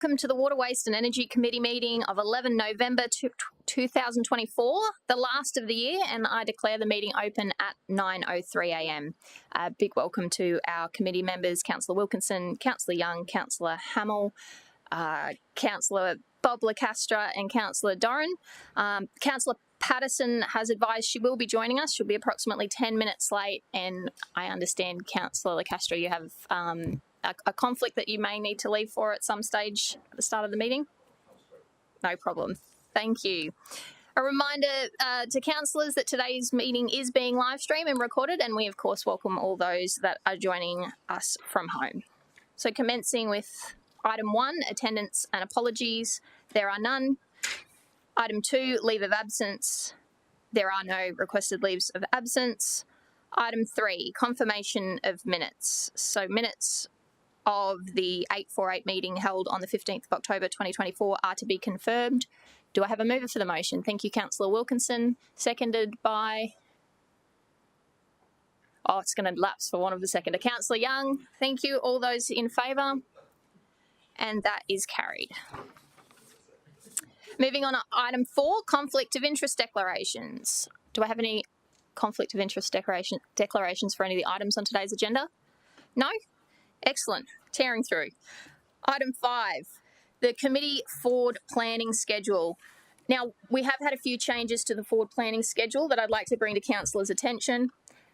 Welcome to the Water, Waste and Energy Committee meeting of 11 November 2024, the last of the year, and I declare the meeting open at 9:03am. A big welcome to our committee members, Councillor Wilkinson, Councillor Young, Councillor Hamill, Councillor Bob Lacastra and Councillor Doran. Councillor Patterson has advised she will be joining us. She'll be approximately 10 minutes late, and I understand, Councillor Lacastra, you have a conflict that you may need to leave for at some stage at the start of the meeting? No problem. Thank you. A reminder to councillors that today's meeting is being live streamed and recorded, and we of course welcome all those that are joining us from home. So commencing with item 1, attendance and apologies. There are none. Item 2, leave of absence. There are no requested leaves of absence. Item 3, confirmation of minutes. So minutes of the 848 meeting held on the 15th of October 2024 are to be confirmed. Do I have a mover for the motion? Thank you, Councillor Wilkinson. Seconded by... Oh, it's going to lapse for one of the seconder. Councillor Young, thank you. All those in favour? And that is carried. Moving on to item 4, conflict of interest declarations. Do I have any conflict of interest declarations for any of the items on today's agenda? No? Excellent. Tearing through. Item 5, the committee forward planning schedule. Now, we have had a few changes to the forward planning schedule that I'd like to bring to councillors' attention.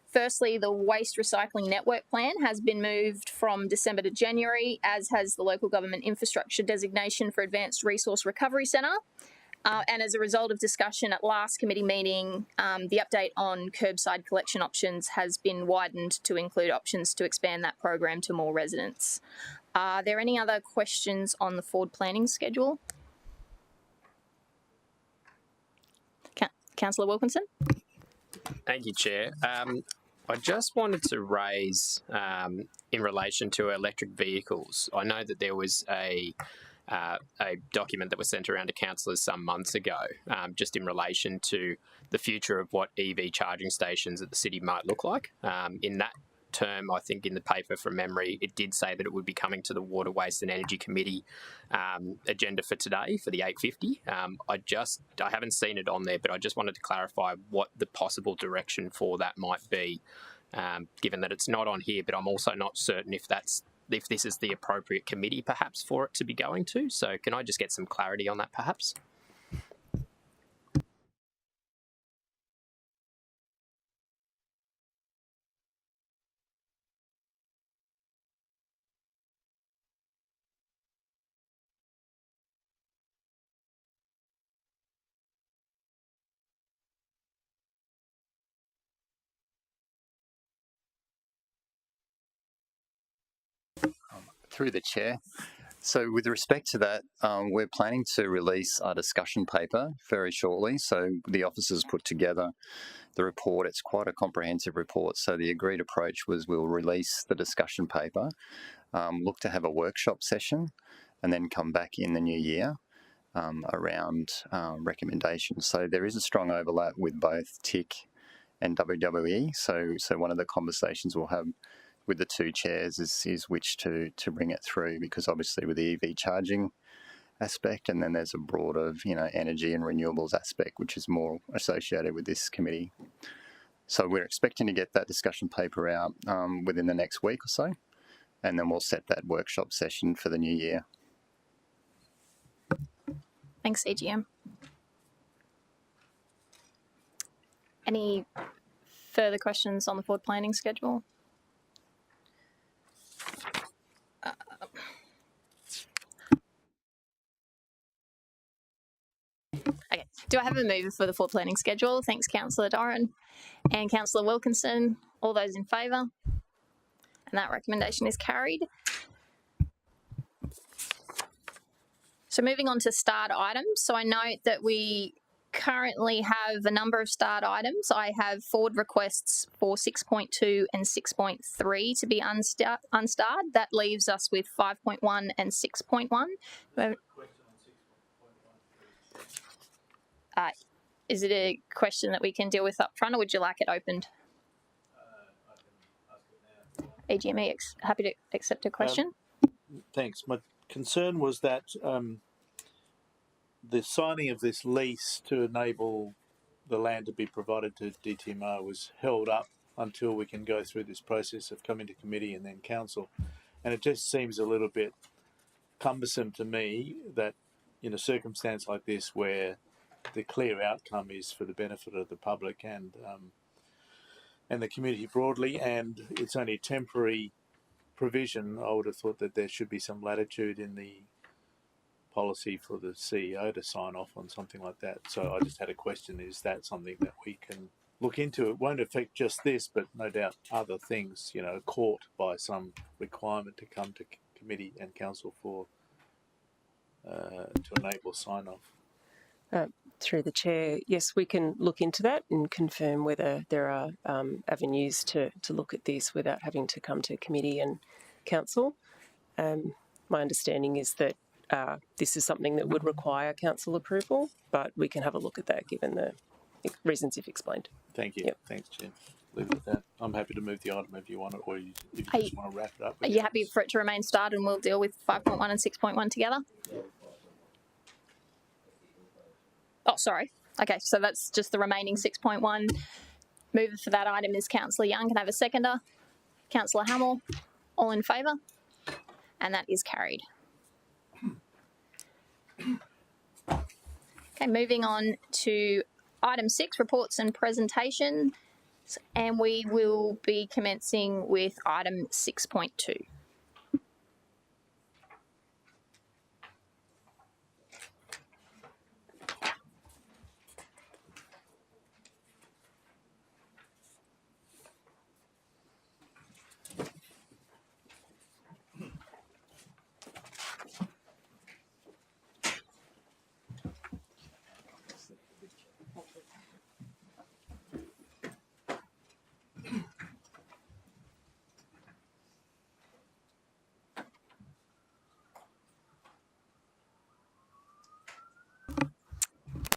Firstly, the Waste Recycling Network Plan has been moved from December to January, as has the Local Government Infrastructure Designation for Advanced Resource Recovery Centre. And as a result of discussion at last committee meeting, the update on curbside collection options has been widened to include options to expand that program to more residents. Are there any other questions on the forward planning schedule? Councillor Wilkinson? Thank you, Chair. I just wanted to raise, in relation to electric vehicles, I know that there was a document that was sent around to councillors some months ago, just in relation to the future of what EV charging stations at the city might look like. In that term, I think in the paper from memory, it did say that it would be coming to the Water, Waste and Energy Committee agenda for today, for the 850. I haven't seen it on there, but I just wanted to clarify what the possible direction for that might be, given that it's not on here, but I'm also not certain if this is the appropriate committee perhaps for it to be going to. So can I just get some clarity on that perhaps? Through the chair. So with respect to that, we're planning to release our discussion paper very shortly. So the officers put together the report. It's quite a comprehensive report. So the agreed approach was we'll release the discussion paper, look to have a workshop session, and then come back in the new year around recommendations. So there is a strong overlap with both TIC and WWE. So one of the conversations we'll have with the two chairs is which to bring it through, because obviously with the EV charging aspect, and then there's a broader, energy and renewables aspect, which is more associated with this committee. So we're expecting to get that discussion paper out within the next week or so, and then we'll set that workshop session for the new year. Thanks, AGM. Any further questions on the forward planning schedule? Okay. Do I have a mover for the forward planning schedule? Thanks, Councillor Doran and Councillor Wilkinson. All those in favour? And that recommendation is carried. So moving on to start items. So I note that we currently have a number of start items. I have forward requests for 6.2 and 6.3 to be unstarred. That leaves us with 5.1 and 6.1. Is it a question that we can deal with up front, or would you like it opened? AGME, happy to accept a question. Thanks. My concern was that the signing of this lease to enable the land to be provided to DTMR was held up until we can go through this process of coming to committee and then council. And it just seems a little bit cumbersome to me that in a circumstance like this where the clear outcome is for the benefit of the public and the community broadly, and it's only a temporary provision, I would have thought that there should be some latitude in the policy for the CEO to sign off on something like that. So I just had a question, is that something that we can look into? It won't affect just this, but no doubt other things, you know, caught by some requirement to come to committee and council for to enable sign off. Through the chair, yes, we can look into that and confirm whether there are avenues to look at this without having to come to committee and council. My understanding is that this is something that would require council approval, but we can have a look at that given the reasons you've explained. Thank you. Yep. Thanks, Jen. Leave it at that. I'm happy to move the item if you want it, or if you just want to wrap it up. Are you happy for it to remain started and we'll deal with 5.1 and 6.1 together? Oh, sorry. Okay, so that's just the remaining 6.1. Mover for that item is Councillor Young. Can I have a seconder? Councillor Hamill. All in favour? And that is carried. Okay, moving on to item 6, reports and presentations. And we will be commencing with item 6.2.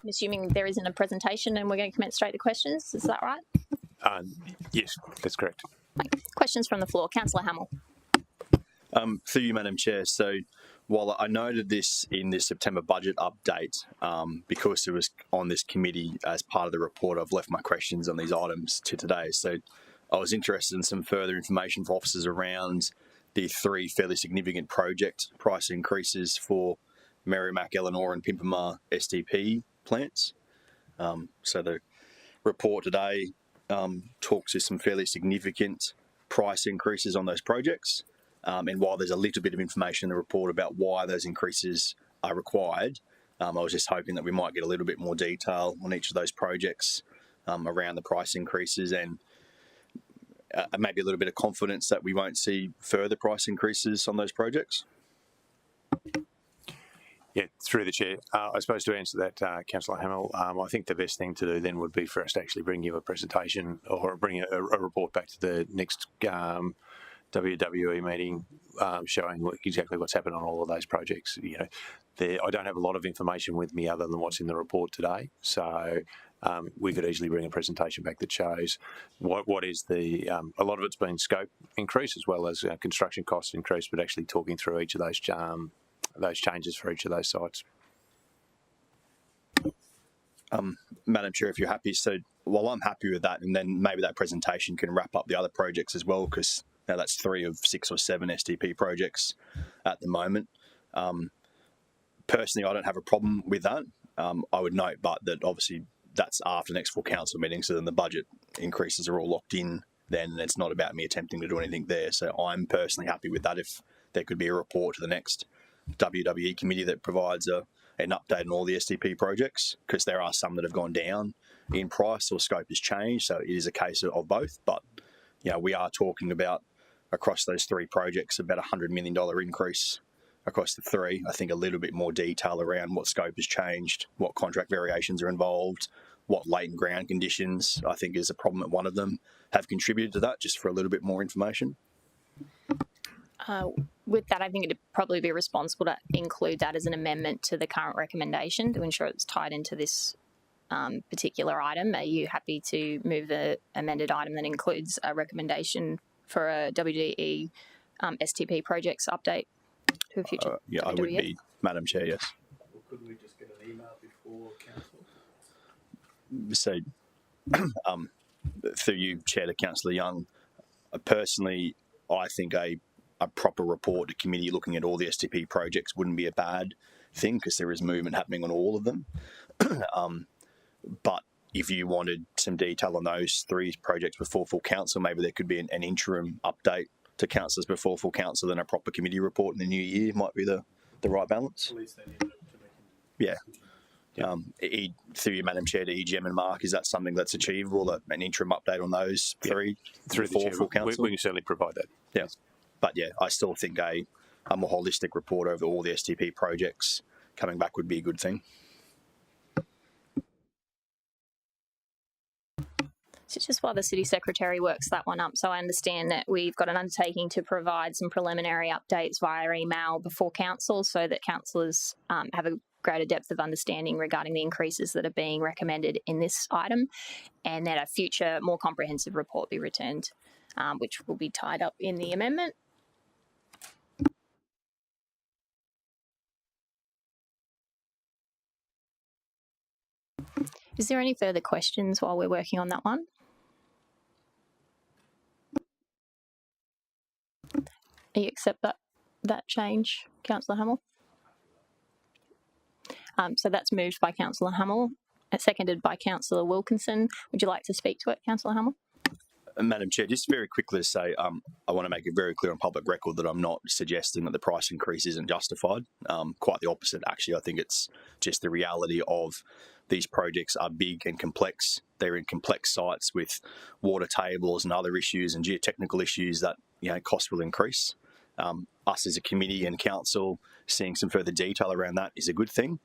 I'm assuming there isn't a presentation and we're going to commence straight to questions. Is that right? Yes, that's correct. Questions from the floor. Councillor Hamill. Through you, Madam Chair. So while I noted this in the September budget update, because it was on this committee as part of the report, I've left my questions on these items to today. So I was interested in some further information for officers around the 3 fairly significant project price increases for Merrimack, Eleanor and Pimpamar STP plants. So the report today talks to some fairly significant price increases on those projects. And while there's a little bit of information in the report about why those increases are required, I was just hoping that we might get a little bit more detail on each of those projects around the price increases and maybe a little bit of confidence that we won't see further price increases on those projects. Yeah, through the chair. I suppose to answer that, Councillor Hamill, I think the best thing to do then would be for us to actually bring you a presentation or bring a report back to the next WWE meeting showing exactly what's happened on all of those projects. You know, I don't have a lot of information with me other than what's in the report today, so we could easily bring a presentation back that shows what is the a lot of it's been scope increase as well as construction cost increase, but actually talking through each of those changes for each of those sites. Madam Chair, if you're happy, so while I'm happy with that, and then maybe that presentation can wrap up the other projects as well, because now that's 3 of 6 or 7 STP projects at the moment. Personally, I don't have a problem with that. I would note, but that obviously that's after the next full council meeting, so then the budget increases are all locked in. Then it's not about me attempting to do anything there. So I'm personally happy with that. If there could be a report to the next WWE committee that provides an update on all the STP projects, because there are some that have gone down in price or scope has changed. So it is a case of both. But you know, we are talking about across those 3 projects about $100 million increase across the 3. I think a little bit more detail around what scope has changed, what contract variations are involved, what latent ground conditions I think is a problem at one of them have contributed to that, just for a little bit more information. With that, I think it'd probably be responsible to include that as an amendment to the current recommendation to ensure it's tied into this particular item. Are you happy to move the amended item that includes a recommendation for a WDE STP projects update? to a future Yeah, I would be, Madam Chair, yes. Or couldn't we just get an email before council? So, through you, Chair, to Councillor Young, personally, I think a proper report to committee looking at all the STP projects wouldn't be a bad thing because there is movement happening on all of them. But if you wanted some detail on those 3 projects before full council, maybe there could be an interim update to councillors before full council, then a proper committee report in the new year might be the right balance. At least they need to make Through you, Madam Chair, to EGM and Mark, is that something that's achievable, an interim update on those 3 Through the before chair, full council? we can certainly provide that. Yeah. But yeah, I still think a more holistic report over all the STP projects coming back would be a good thing. So just while the City Secretary works that one up, so I understand that we've got an undertaking to provide some preliminary updates via email before council so that councillors have a greater depth of understanding regarding the increases that are being recommended in this item, and that a future more comprehensive report be returned, which will be tied up in the amendment. Is there any further questions while we're working on that one? Do you accept that change, Councillor Hamel? So that's moved by Councillor Hamel, seconded by Councillor Wilkinson. Would you like to speak to it, Councillor Hamel? Madam Chair, just very quickly to say, I want to make it very clear on public record that I'm not suggesting that the price increase isn't justified. Quite the opposite, actually. I think it's just the reality of these projects are big and complex. They're in complex sites with water tables and other issues and geotechnical issues that, cost will increase. Us as a committee and council seeing some further detail around that is a good thing.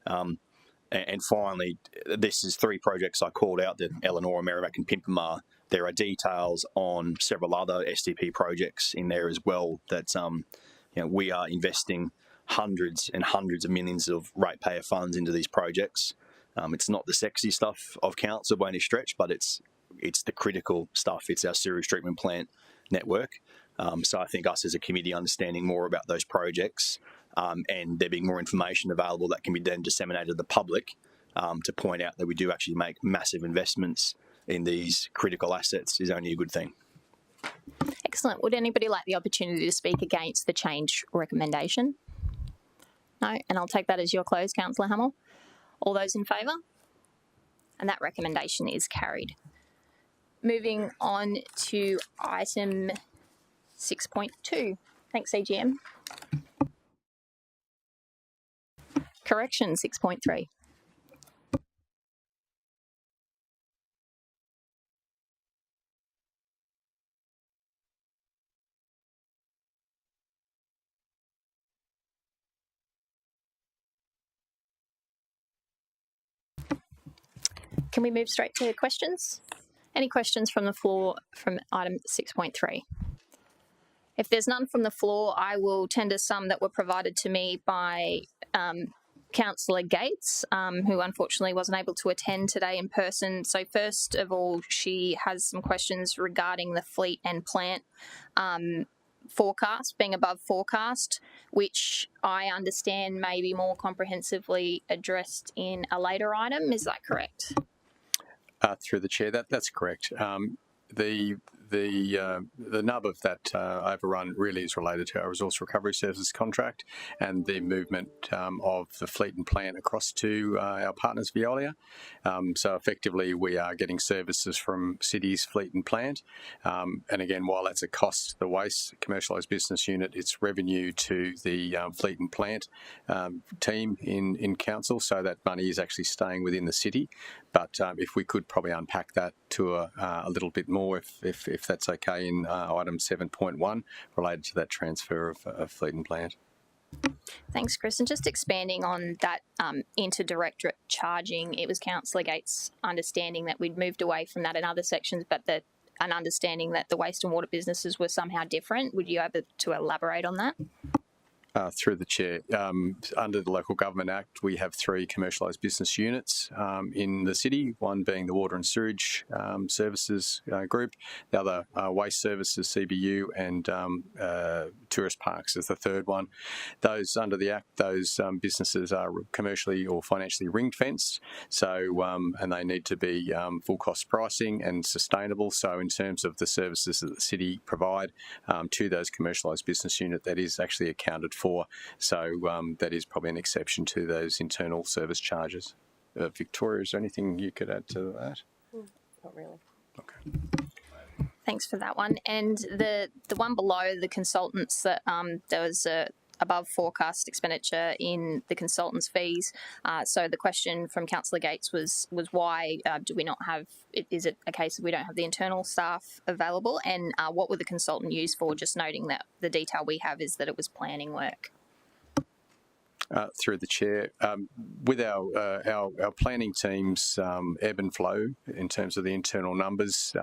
And finally, this is 3 projects I called out, the Eleanor, Merrimack and Pimpamar. There are details on several other STP projects in there as well that we are investing hundreds and hundreds of millions of ratepayer funds into these projects. It's not the sexy stuff of council by any stretch, but it's the critical stuff. It's our sewage treatment plant network. So I think us as a committee understanding more about those projects and there being more information available that can be then disseminated to the public to point out that we do actually make massive investments in these critical assets is only a good thing. Excellent. Would anybody like the opportunity to speak against the change recommendation? No? And I'll take that as your close, Councillor Hamel. All those in favour? And that recommendation is carried. Moving on to item 6.2. Thanks, AGM. Correction 6.3. Can we move straight to questions? Any questions from the floor from item 6.3? If there's none from the floor, I will tender some that were provided to me by Councillor Gates, who unfortunately wasn't able to attend today in person. So first of all, she has some questions regarding the fleet and plant forecast, being above forecast, which I understand may be more comprehensively addressed in a later item. Is that correct? Through the chair, that's correct. The nub of that overrun really is related to our resource recovery services contract and the movement of the fleet and plant across to our partners Veolia. So effectively we are getting services from cities, fleet and plant. And again, while that's a cost to the waste commercialised business unit, it's revenue to the fleet and plant team in council, so that money is actually staying within the city. But if we could probably unpack that to a little bit more, if that's okay, in item 7.1 related to that transfer of fleet and plant. Thanks, Chris. And just expanding on that inter-directorate charging, it was Councillor Gates' understanding that we'd moved away from that in other sections, but an understanding that the waste and water businesses were somehow different. Would you be able to elaborate on that? Through the chair, under the Local Government Act, we have 3 commercialised business units in the city, one being the Water and Sewerage Services Group, the other Waste Services, CBU, and Tourist Parks is the third one. Those, under the Act, those businesses are commercially or financially ring-fenced, so and they need to be full cost pricing and sustainable. So in terms of the services that the city provide to those commercialised business unit, that is actually accounted for. So that is probably an exception to those internal service charges. Victoria, is there anything you could add to that? Not really. Okay. Thanks for that one. And the one below, the consultants, that there was a above forecast expenditure in the consultants' fees. So the question from Councillor Gates was why do we not have? Is it a case of we don't have the internal staff available? And what were the consultant used for? Just noting that the detail we have is that it was planning work. Through the chair, with our planning teams ebb and flow in terms of the internal numbers.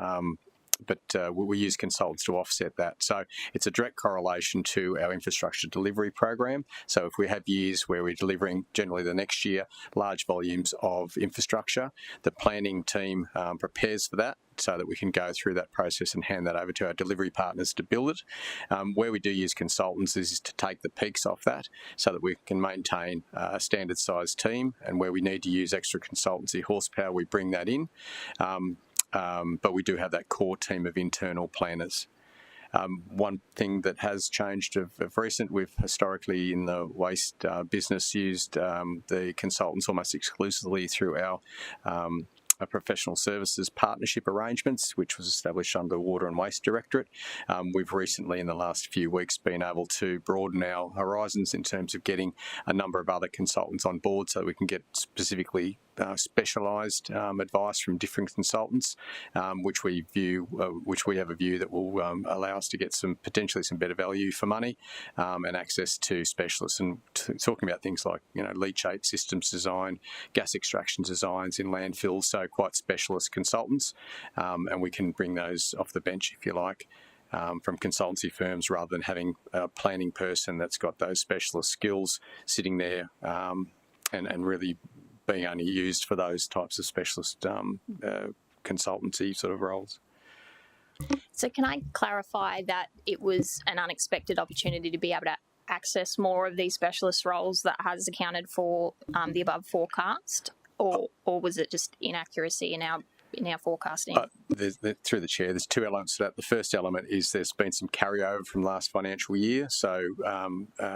But we use consultants to offset that. So it's a direct correlation to our infrastructure delivery program. So if we have years where we're delivering, generally the next year, large volumes of infrastructure, the planning team prepares for that so that we can go through that process and hand that over to our delivery partners to build it. Where we do use consultants is to take the peaks off that so that we can maintain a standard sized team, and where we need to use extra consultancy horsepower, we bring that in. But we do have that core team of internal planners. One thing that has changed of recent, we've historically in the waste business used the consultants almost exclusively through our professional services partnership arrangements, which was established under Water and Waste Directorate. We've recently, in the last few weeks, been able to broaden our horizons in terms of getting a number of other consultants on board so that we can get specifically specialised advice from different consultants, which we have a view that will allow us to get potentially some better value for money and access to specialists. And talking about things like leachate systems design, gas extraction designs in landfills, so quite specialist consultants, and we can bring those off the bench, if you like. From consultancy firms, rather than having a planning person that's got those specialist skills sitting there and really being only used for those types of specialist consultancy sort of roles. So can I clarify that it was an unexpected opportunity to be able to access more of these specialist roles that has accounted for the above forecast, or was it just inaccuracy in our forecasting? Through the chair, there's 2 elements to that. The first element is there's been some carryover from last financial year, so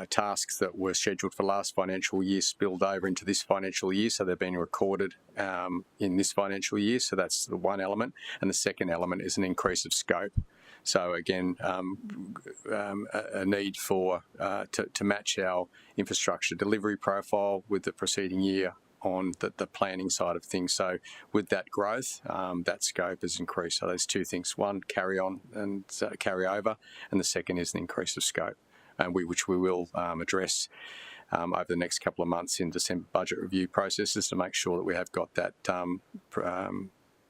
tasks that were scheduled for last financial year spilled over into this financial year, so they're being recorded in this financial year. So that's the one element, and the second element is an increase of scope. So again, a need for to match our infrastructure delivery profile with the preceding year on the planning side of things. So with that growth, that scope has increased. So there's 2 things: one, carry on and carry over, and the second is an increase of scope, and which we will address over the next couple of months in December budget review processes to make sure that we have got that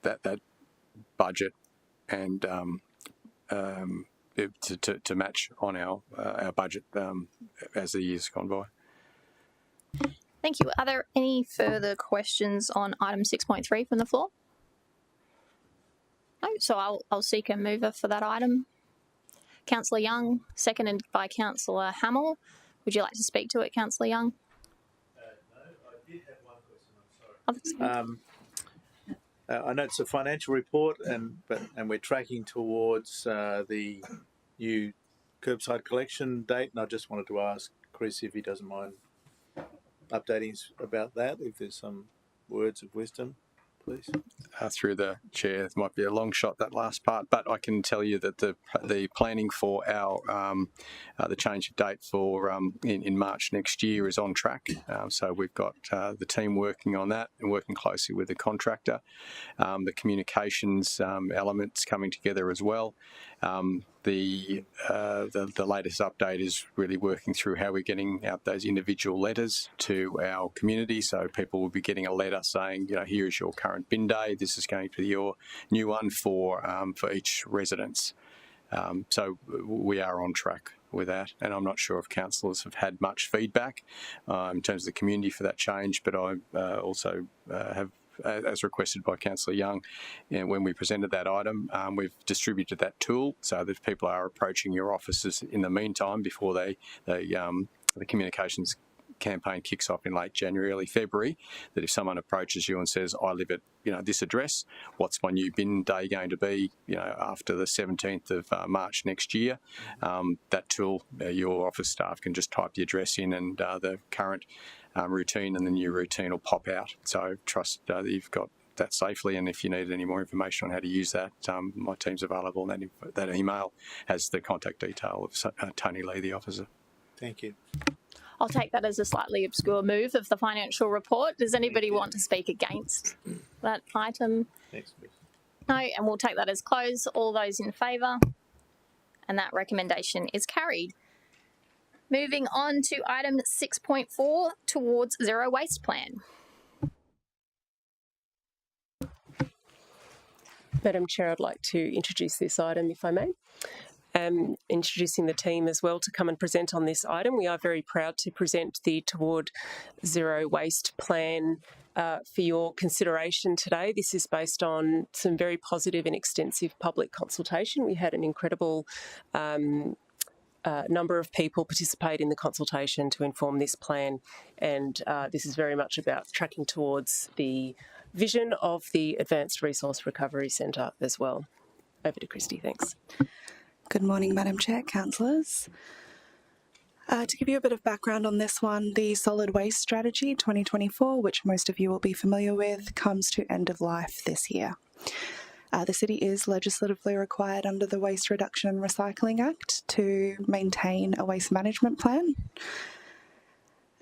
that budget and to match on our budget as the years gone by. Thank you. Are there any further questions on item 6.3 from the floor? No, so I'll seek a mover for that item. Councillor Young, seconded by Councillor Hamill. Would you like to speak to it, Councillor Young? No, I did have one question. I'm sorry. I know it's a financial report, and we're tracking towards the new curbside collection date, and I just wanted to ask Chris if he doesn't mind updating us about that, if there's some words of wisdom, please. Through the chair, it might be a long shot, that last part, but I can tell you that the planning for our the change of date for in March next year is on track. So we've got the team working on that and working closely with the contractor. The communications elements coming together as well. The latest update is really working through how we're getting out those individual letters to our community. So people will be getting a letter saying, here is your current bin day. This is going to be your new one for each residence. So we are on track. with that. And I'm not sure if councillors have had much feedback in terms of the community for that change, but I also have, as requested by Councillor Young, when we presented that item, we've distributed that tool so that if people are approaching your offices in the meantime before the communications campaign kicks off in late January, early February, that if someone approaches you and says, I live at this address, what's my new bin day going to be after the 17th of March next year, that tool, your office staff can just type the address in and the current routine and the new routine will pop out. So trust that you've got that safely, and if you need any more information on how to use that, my team's available, and that email has the contact detail of Tony Lee, the officer. Thank you. I'll take that as a slightly obscure move of the financial report. Does anybody want to speak against that item? Next, please. No, and we'll take that as closed. All those in favour? And that recommendation is carried. Moving on to item 6.4, towards zero waste plan. Madam Chair, I'd like to introduce this item, if I may. Introducing the team as well to come and present on this item. We are very proud to present the Toward Zero Waste plan for your consideration today. This is based on some very positive and extensive public consultation. We had an incredible number of people participate in the consultation to inform this plan, and this is very much about tracking towards the vision of the Advanced Resource Recovery Centre as well. Over to Christy, thanks. Good morning, Madam Chair, councillors. To give you a bit of background on this one, the Solid Waste Strategy 2024, which most of you will be familiar with, comes to end of life this year. The City is legislatively required under the Waste Reduction and Recycling Act to maintain a waste management plan.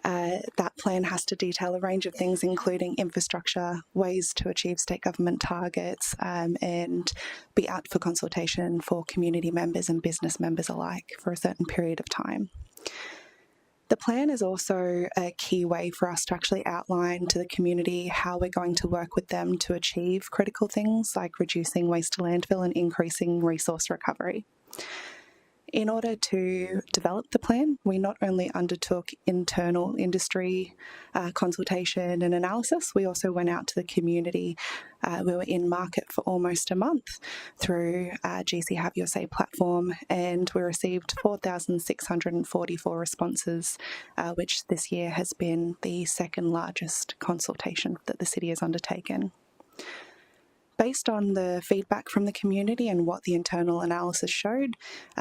That plan has to detail a range of things, including infrastructure, ways to achieve state government targets, and be out for consultation for community members and business members alike for a certain period of time. The plan is also a key way for us to actually outline to the community how we're going to work with them to achieve critical things like reducing waste to landfill and increasing resource recovery. In order to develop the plan, we not only undertook internal industry consultation and analysis, we also went out to the community. We were in market for almost a month through GC Have Your Say platform, and we received 4,644 responses, which this year has been the second largest consultation that the City has undertaken. Based on the feedback from the community and what the internal analysis showed,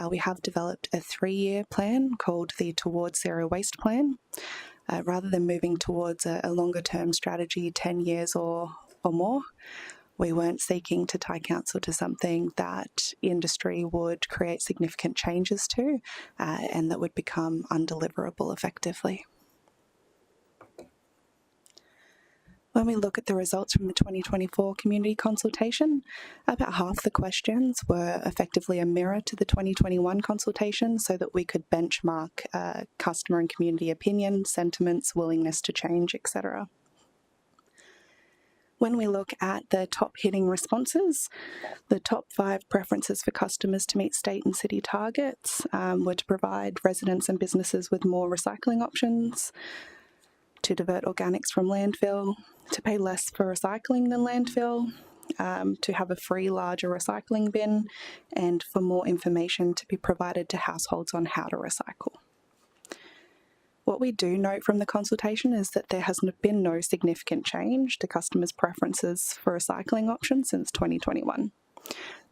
we have developed a 3-year plan called the Towards Zero Waste Plan. Rather than moving towards a longer-term strategy, 10 years or more, we weren't seeking to tie council to something that industry would create significant changes to and that would become undeliverable effectively. When we look at the results from the 2024 community consultation, about half the questions were effectively a mirror to the 2021 consultation so that we could benchmark customer and community opinion, sentiments, willingness to change, etc. When we look at the top hitting responses, the top 5 preferences for customers to meet state and city targets were to provide residents and businesses with more recycling options, to divert organics from landfill, to pay less for recycling than landfill, to have a free larger recycling bin, and for more information to be provided to households on how to recycle. What we do note from the consultation is that there has been no significant change to customers' preferences for recycling options since 2021.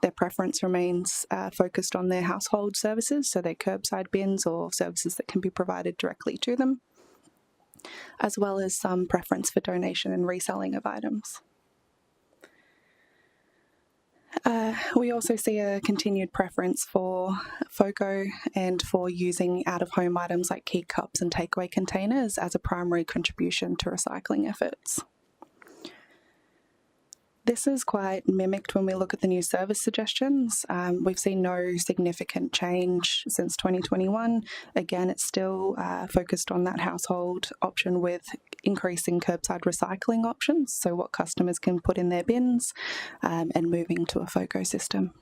Their preference remains focused on their household services, so their curbside bins or services that can be provided directly to them, as well as some preference for donation and reselling of items. We also see a continued preference for FOCO and for using out-of-home items like key cups and takeaway containers as a primary contribution to recycling efforts. This is quite mimicked when we look at the new service suggestions. We've seen no significant change since 2021. Again, it's still focused on that household option with increasing curbside recycling options, so what customers can put in their bins, and moving to a FOCO system.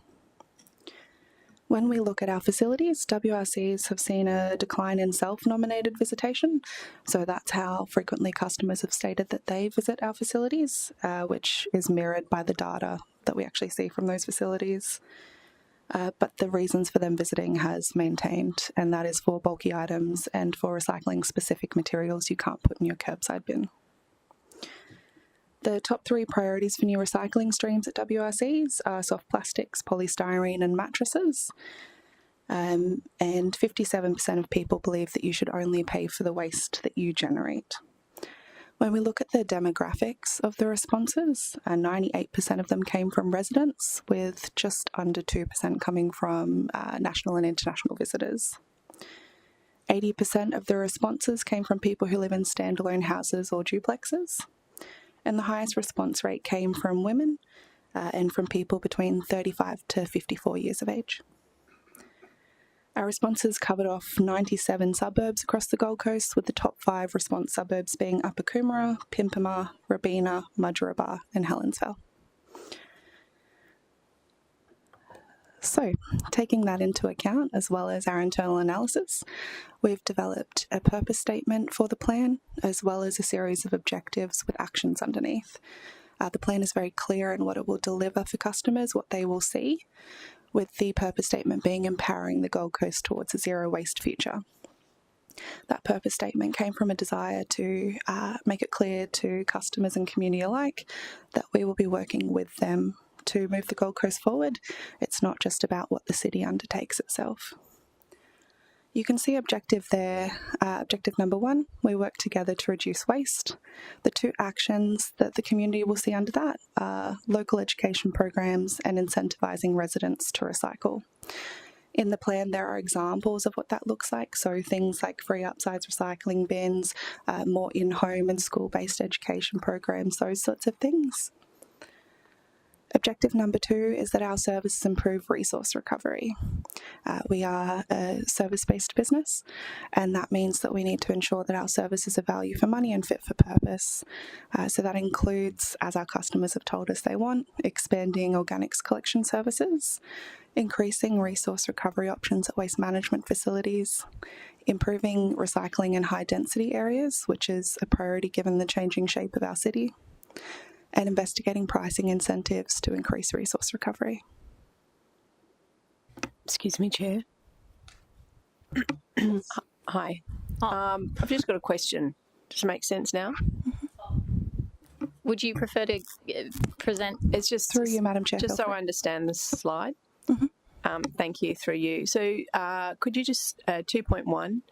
When we look at our facilities, WRCs have seen a decline in self-nominated visitation. So that's how frequently customers have stated that they visit our facilities, which is mirrored by the data that we actually see from those facilities. But the reasons for them visiting has maintained, and that is for bulky items and for recycling specific materials you can't put in your curbside bin. The top 3 priorities for new recycling streams at WRCs are soft plastics, polystyrene and mattresses. And 57% of people believe that you should only pay for the waste that you generate. When we look at the demographics of the responses, 98% of them came from residents, with just under 2% coming from national and international visitors. 80% of the responses came from people who live in standalone houses or duplexes. And the highest response rate came from women and from people between 35 to 54 years of age. Our responses covered off 97 suburbs across the Gold Coast, with the top 5 response suburbs being Upper Coomera, Pimpama, Robina, Mudgeeraba and Helensville. So, taking that into account, as well as our internal analysis, we've developed a purpose statement for the plan, as well as a series of objectives with actions underneath. The plan is very clear in what it will deliver for customers, what they will see, with the purpose statement being empowering the Gold Coast towards a zero waste future. That purpose statement came from a desire to make it clear to customers and community alike that we will be working with them to move the Gold Coast forward. It's not just about what the city undertakes itself. You can see objective there, objective number 1, we work together to reduce waste. The 2 actions that the community will see under that are local education programs and incentivising residents to recycle. In the plan, there are examples of what that looks like, so things like free upsides recycling bins, more in-home and school-based education programs, those sorts of things. Objective number 2 is that our services improve resource recovery. We are a service-based business, and that means that we need to ensure that our services are value for money and fit for purpose. So that includes, as our customers have told us they want, expanding organics collection services, increasing resource recovery options at waste management facilities, improving recycling in high-density areas, which is a priority given the changing shape of our city, and investigating pricing incentives to increase resource recovery. Excuse me, Chair. Hi. I've just got a question. Does it make sense now? Would you prefer to present? It's just Through you, Madam Chair. Just so I understand the slide. Thank you, through you. So could you just, 2.1,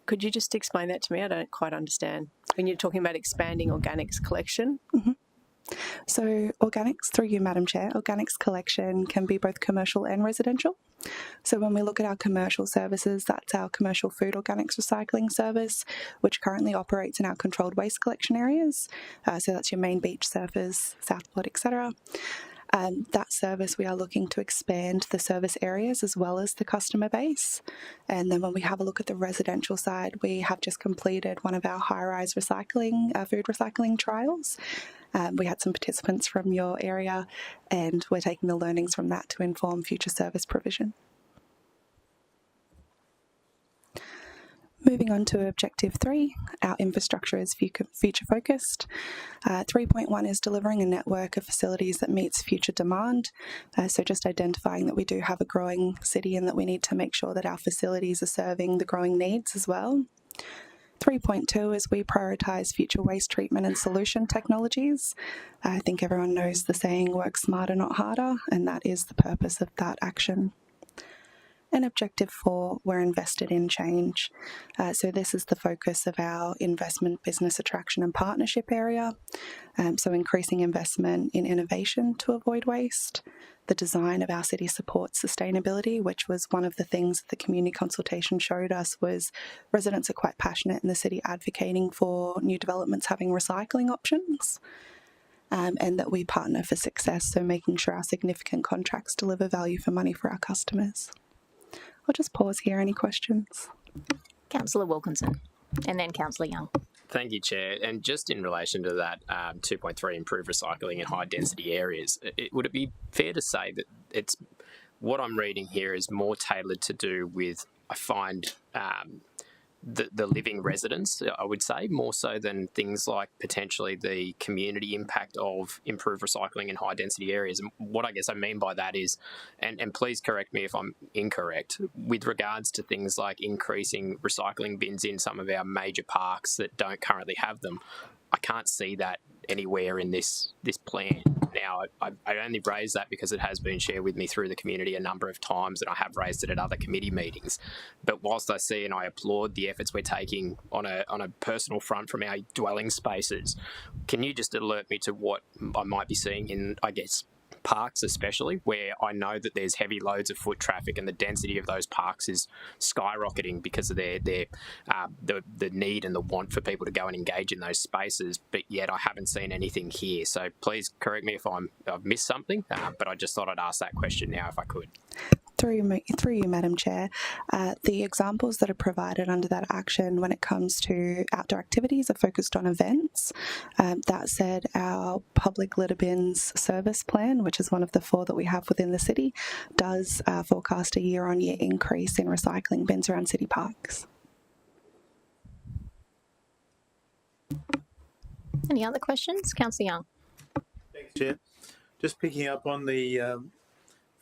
could you just explain that to me? I don't quite understand. When you're talking about expanding organics collection. So organics, through you, Madam Chair, organics collection can be both commercial and residential. So when we look at our commercial services, that's our commercial food organics recycling service, which currently operates in our controlled waste collection areas. So that's your main beach surfers, Southport, etc. That service, we are looking to expand the service areas as well as the customer base. And then when we have a look at the residential side, we have just completed one of our high-rise recycling, food recycling trials. We had some participants from your area, and we're taking the learnings from that to inform future service provision. Moving on to Objective 3, our infrastructure is future focused. 3.1 is delivering a network of facilities that meets future demand. So just identifying that we do have a growing city and that we need to make sure that our facilities are serving the growing needs as well. 3.2 is we prioritise future waste treatment and solution technologies. I think everyone knows the saying, work smarter, not harder, and that is the purpose of that action. And Objective 4, we're invested in change. So this is the focus of our investment, business attraction and partnership area. So increasing investment in innovation to avoid waste. The design of our city supports sustainability, which was one of the things that the community consultation showed us was residents are quite passionate in the city advocating for new developments having recycling options. And that we partner for success, so making sure our significant contracts deliver value for money for our customers. I'll just pause here. Any questions? Councillor Wilkinson and then Councillor Young. Thank you, Chair. And just in relation to that 2.3, improve recycling in high-density areas, would it be fair to say that it's what I'm reading here is more tailored to do with, I find, the living residents, I would say, more so than things like potentially the community impact of improved recycling in high density areas. And what I guess I mean by that is, and please correct me if I'm incorrect, with regards to things like increasing recycling bins in some of our major parks that don't currently have them, I can't see that anywhere in this plan. Now, I only raise that because it has been shared with me through the community a number of times, and I have raised it at other committee meetings. But whilst I see and I applaud the efforts we're taking on a personal front from our dwelling spaces, can you just alert me to what I might be seeing in, I guess, parks especially, where I know that there's heavy loads of foot traffic and the density of those parks is skyrocketing because of the need and the want for people to go and engage in those spaces, but yet I haven't seen anything here. So please correct me if I've missed something, but I just thought I'd ask that question now if I could. Through you, Madam Chair, the examples that are provided under that action when it comes to outdoor activities are focused on events. That said, our public litter bins service plan, which is one of the 4 that we have within the city, does forecast a year-on-year increase in recycling bins around city parks. Any other questions? Councillor Young. Thanks, Chair. Just picking up on the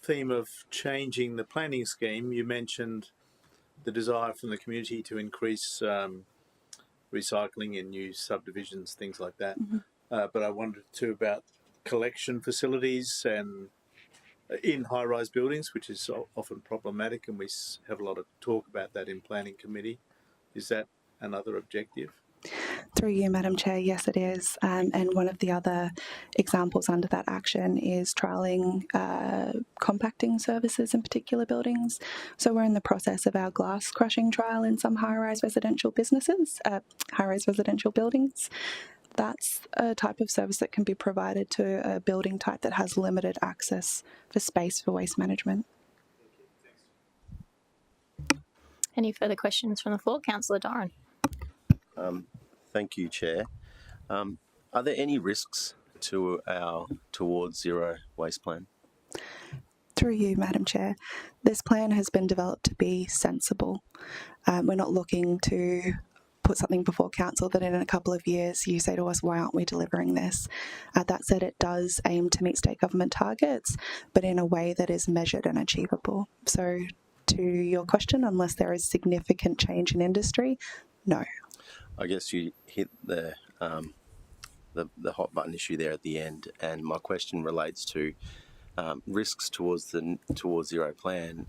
theme of changing the planning scheme, you mentioned the desire from the community to increase recycling in new subdivisions, things like that. But I wondered too about collection facilities and in high-rise buildings, which is often problematic, and we have a lot of talk about that in planning committee. Is that another objective? Through you, Madam Chair, yes it is. And one of the other examples under that action is trialling compacting services in particular buildings. So we're in the process of our glass crushing trial in some high-rise residential buildings. That's a type of service that can be provided to a building type that has limited access for space for waste management. Any further questions from the floor? Councillor Doran. Thank you, Chair. Are there any risks to our Towards Zero waste plan? Through you, Madam Chair, this plan has been developed to be sensible. We're not looking to put something before council that in a couple of years you say to us, why aren't we delivering this? That said, it does aim to meet state government targets, but in a way that is measured and achievable. So to your question, unless there is significant change in industry, no. I guess you hit the hot button issue there at the end, and my question relates to risks towards the Towards Zero plan.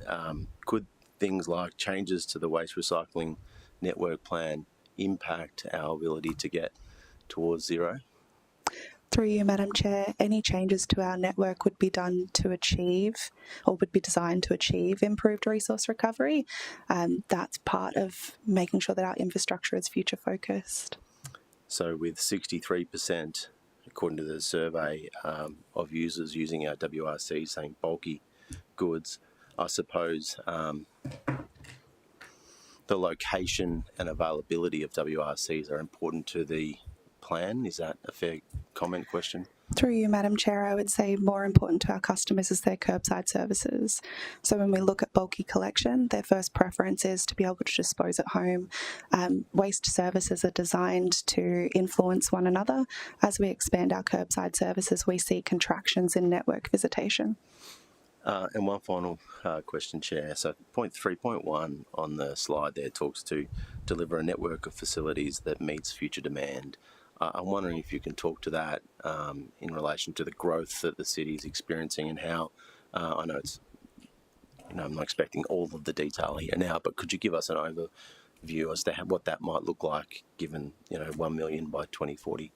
Could things like changes to the waste recycling network plan impact our ability to get towards zero? Through you, Madam Chair, any changes to our network would be done to achieve, or would be designed to achieve, improved resource recovery. That's part of making sure that our infrastructure is future focused. So with 63%, according to the survey, of users using our WRC saying bulky goods, I suppose the location and availability of WRCs are important to the plan. Is that a fair comment question? Through you, Madam Chair, I would say more important to our customers is their curbside services. So when we look at bulky collection, their first preference is to be able to dispose at home. Waste services are designed to influence one another. As we expand our curbside services, we see contractions in network visitation. And one final question, Chair. So point 3.1 on the slide there talks to deliver a network of facilities that meets future demand. I'm wondering if you can talk to that in relation to the growth that the city is experiencing and how, I know it's, I'm not expecting all of the detail here now, but could you give us an overview as to what that might look like given, 1 million by 2040?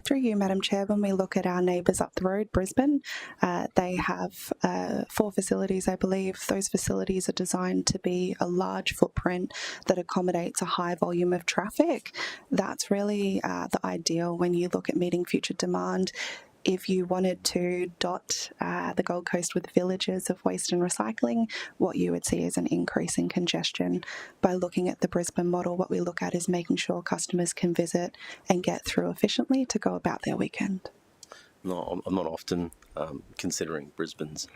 Through you, Madam Chair, when we look at our neighbours up the road, Brisbane, they have 4 facilities, I believe. Those facilities are designed to be a large footprint that accommodates a high volume of traffic. That's really the ideal when you look at meeting future demand. If you wanted to dot the Gold Coast with villages of waste and recycling, what you would see is an increase in congestion. By looking at the Brisbane model, what we look at is making sure customers can visit and get through efficiently to go about their weekend. I'm not often considering Brisbane's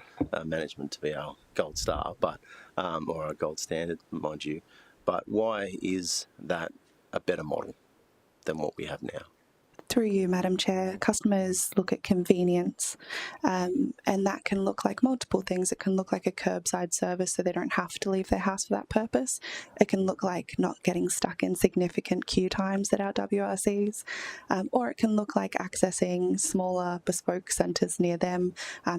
management to be our gold star, but or our gold standard, mind you. But why is that a better model than what we have now? Through you, Madam Chair, customers look at convenience, and that can look like multiple things. It can look like a curbside service so they don't have to leave their house for that purpose. It can look like not getting stuck in significant queue times at our WRCs, or it can look like accessing smaller bespoke centres near them,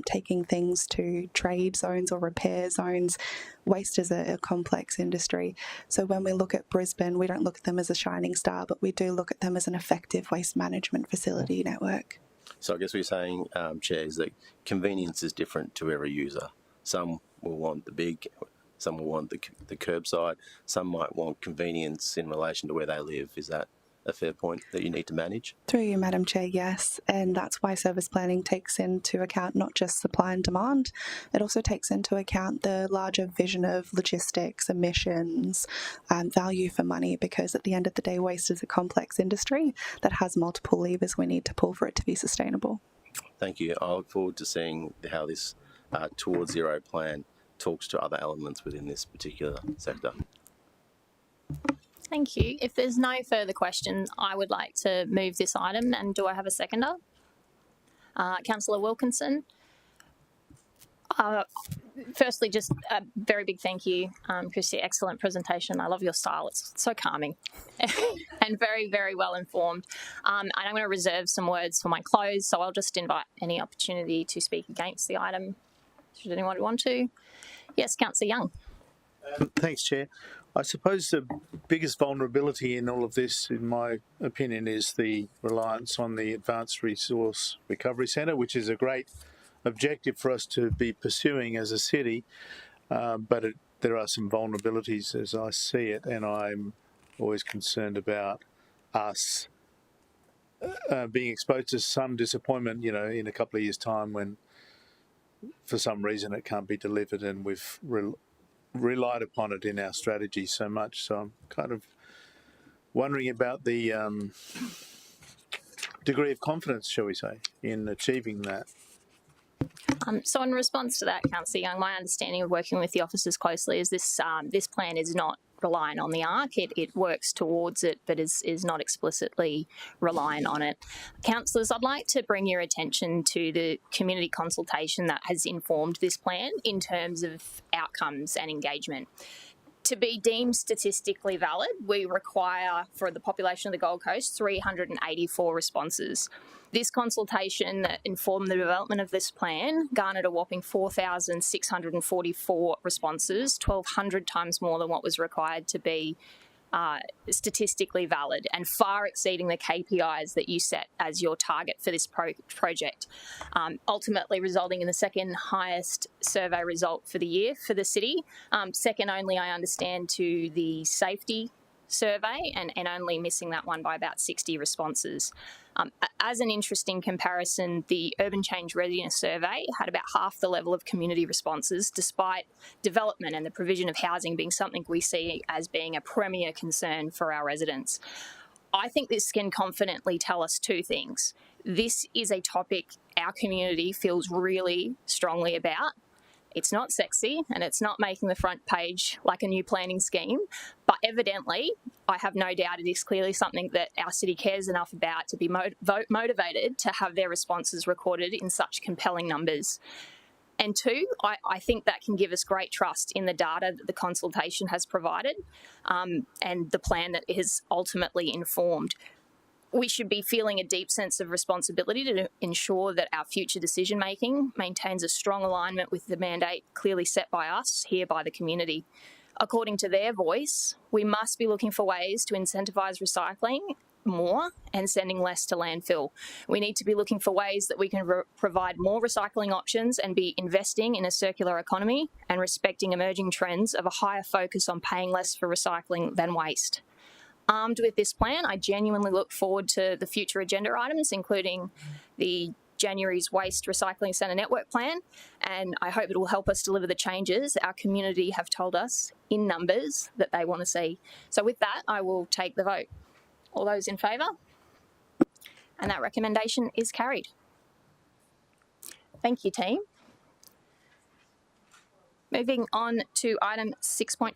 taking things to trade zones or repair zones. Waste is a complex industry. So when we look at Brisbane, we don't look at them as a shining star, but we do look at them as an effective waste management facility network. So I guess what you're saying, Chair, is that convenience is different to every user. Some will want the big, some will want the curbside, some might want convenience in relation to where they live. Is that a fair point that you need to manage? Through you, Madam Chair, yes. And that's why service planning takes into account not just supply and demand, it also takes into account the larger vision of logistics, emissions, value for money, because at the end of the day, waste is a complex industry that has multiple levers we need to pull for it to be sustainable. Thank you. I look forward to seeing how this Towards Zero plan talks to other elements within this particular sector. Thank you. If there's no further questions, I would like to move this item. And do I have a seconder? Councillor Wilkinson. Firstly, just a very big thank you, Christy. Excellent presentation. I love your style. It's so calming and very, very well informed. And I'm going to reserve some words for my close, so I'll just invite any opportunity to speak against the item, should anyone want to. Yes, Councillor Young. Thanks, Chair. I suppose the biggest vulnerability in all of this, in my opinion, is the reliance on the Advanced Resource Recovery Centre, which is a great objective for us to be pursuing as a city, but there are some vulnerabilities as I see it, and I'm always concerned about us being exposed to some disappointment, you know, in a couple of years' time when for some reason it can't be delivered and we've relied upon it in our strategy so much. So I'm kind of wondering about the degree of confidence, shall we say, in achieving that. So in response to that, Councillor Young, my understanding of working with the officers closely is this this plan is not reliant on the ARC. It works towards it, but is not explicitly reliant on it. Councillors, I'd like to bring your attention to the community consultation that has informed this plan in terms of outcomes and engagement. To be deemed statistically valid, we require, for the population of the Gold Coast, 384 responses. This consultation that informed the development of this plan garnered a whopping 4,644 responses, 1,200 times more than what was required to be statistically valid, and far exceeding the KPIs that you set as your target for this project, ultimately resulting in the second highest survey result for the year for the city, second only, I understand, to the safety survey, and only missing that one by about 60 responses. As an interesting comparison, the Urban Change Readiness Survey had about half the level of community responses, despite development and the provision of housing being something we see as being a premier concern for our residents. I think this can confidently tell us two things. This is a topic our community feels really strongly about. It's not sexy and it's not making the front page like a new planning scheme, but evidently, I have no doubt it is clearly something that our city cares enough about to be motivated to have their responses recorded in such compelling numbers. And two, I think that can give us great trust in the data that the consultation has provided and the plan that is ultimately informed. We should be feeling a deep sense of responsibility to ensure that our future decision-making maintains a strong alignment with the mandate clearly set by us, here by the community. According to their voice, we must be looking for ways to incentivise recycling more and sending less to landfill. We need to be looking for ways that we can provide more recycling options and be investing in a circular economy and respecting emerging trends of a higher focus on paying less for recycling than waste. Armed with this plan, I genuinely look forward to the future agenda items, including the January's Waste Recycling Centre Network Plan, and I hope it will help us deliver the changes our community have told us in numbers that they want to see. So with that, I will take the vote. All those in favour? And that recommendation is carried. Thank you, team. Moving on to item 6.5.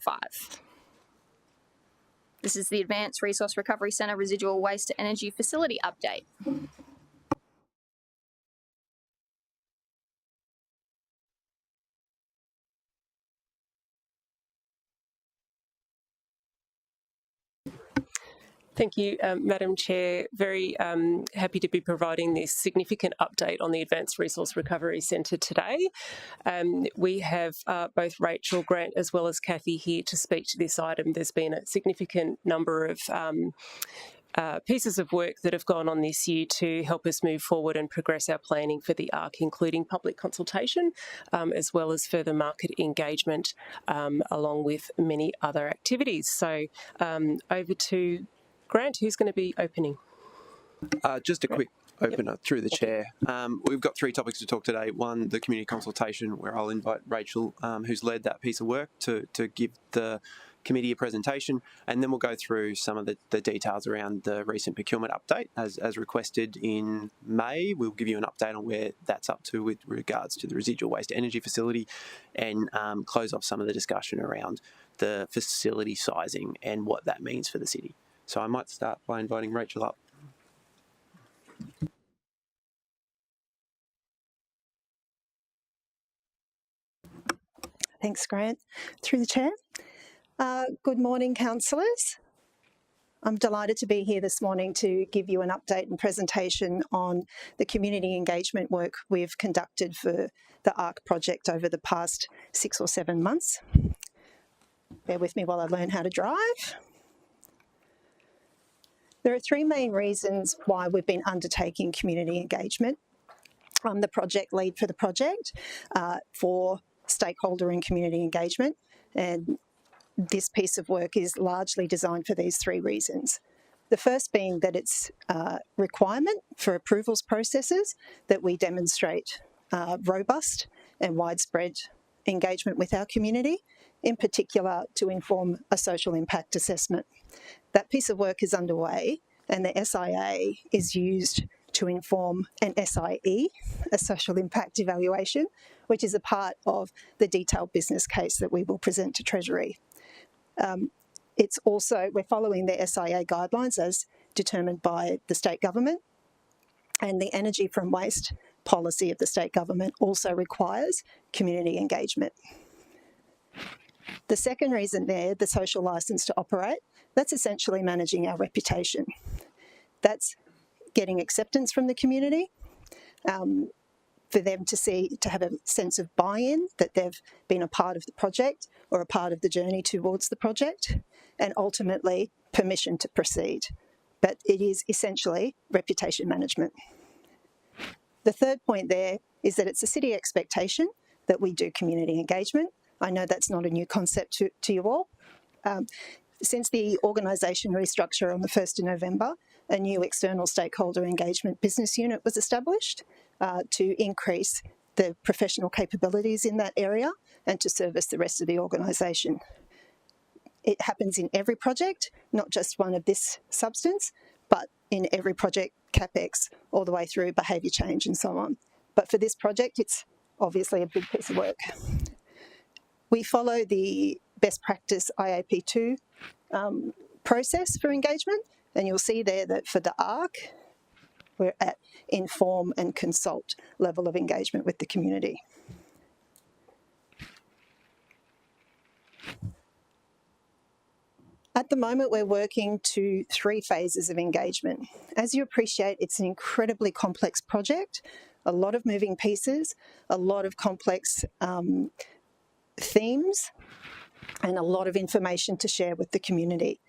This is the Advanced Resource Recovery Centre Residual Waste to Energy Facility update. Thank you, Madam Chair. Very happy to be providing this significant update on the Advanced Resource Recovery Centre today. We have both Rachel, Grant as well as Kathy here to speak to this item. There's been a significant number of pieces of work that have gone on this year to help us move forward and progress our planning for the ARC, including public consultation, as well as further market engagement, along with many other activities. So over to Grant, who's going to be opening? Just a quick opener through the chair. We've got 3 topics to talk today. One, the community consultation, where I'll invite Rachel, who's led that piece of work, to give the committee a presentation, and then we'll go through some of the details around the recent procurement update as requested in May. We'll give you an update on where that's up to with regards to the residual waste energy facility, and close off some of the discussion around the facility sizing and what that means for the city. So I might start by inviting Rachel up. Thanks, Grant. Through the chair. Good morning, councillors. I'm delighted to be here this morning to give you an update and presentation on the community engagement work we've conducted for the ARC project over the past 6 or 7 months. Bear with me while I learn how to drive. There are 3 main reasons why we've been undertaking community engagement. I'm the project lead for the project for stakeholder and community engagement, and this piece of work is largely designed for these 3 reasons. The first being that it's a requirement for approvals processes that we demonstrate robust and widespread engagement with our community, in particular to inform a social impact assessment. That piece of work is underway, and the SIA is used to inform an SIE, a social impact evaluation, which is a part of the detailed business case that we will present to Treasury. It's also, we're following the SIA guidelines as determined by the state government, and the energy from waste policy of the state government also requires community engagement. The second reason there, the social licence to operate, that's essentially managing our reputation. That's getting acceptance from the community, for them to have a sense of buy-in, that they've been a part of the project or a part of the journey towards the project, and ultimately permission to proceed. But it is essentially reputation management. The third point there is that it's a city expectation that we do community engagement. I know that's not a new concept to you all. Since the organisation restructure on the 1st of November, a new external stakeholder engagement business unit was established to increase the professional capabilities in that area and to service the rest of the organisation. It happens in every project, not just one of this substance, but in every project, CapEx, all the way through behaviour change and so on. But for this project, it's obviously a big piece of work. We follow the best practice IAP2 process for engagement, and you'll see there that for the ARC, we're at inform and consult level of engagement with the community. At the moment, we're working to 3 phases of engagement. As you appreciate, it's an incredibly complex project, a lot of moving pieces, a lot of complex themes, and a lot of information to share with the community.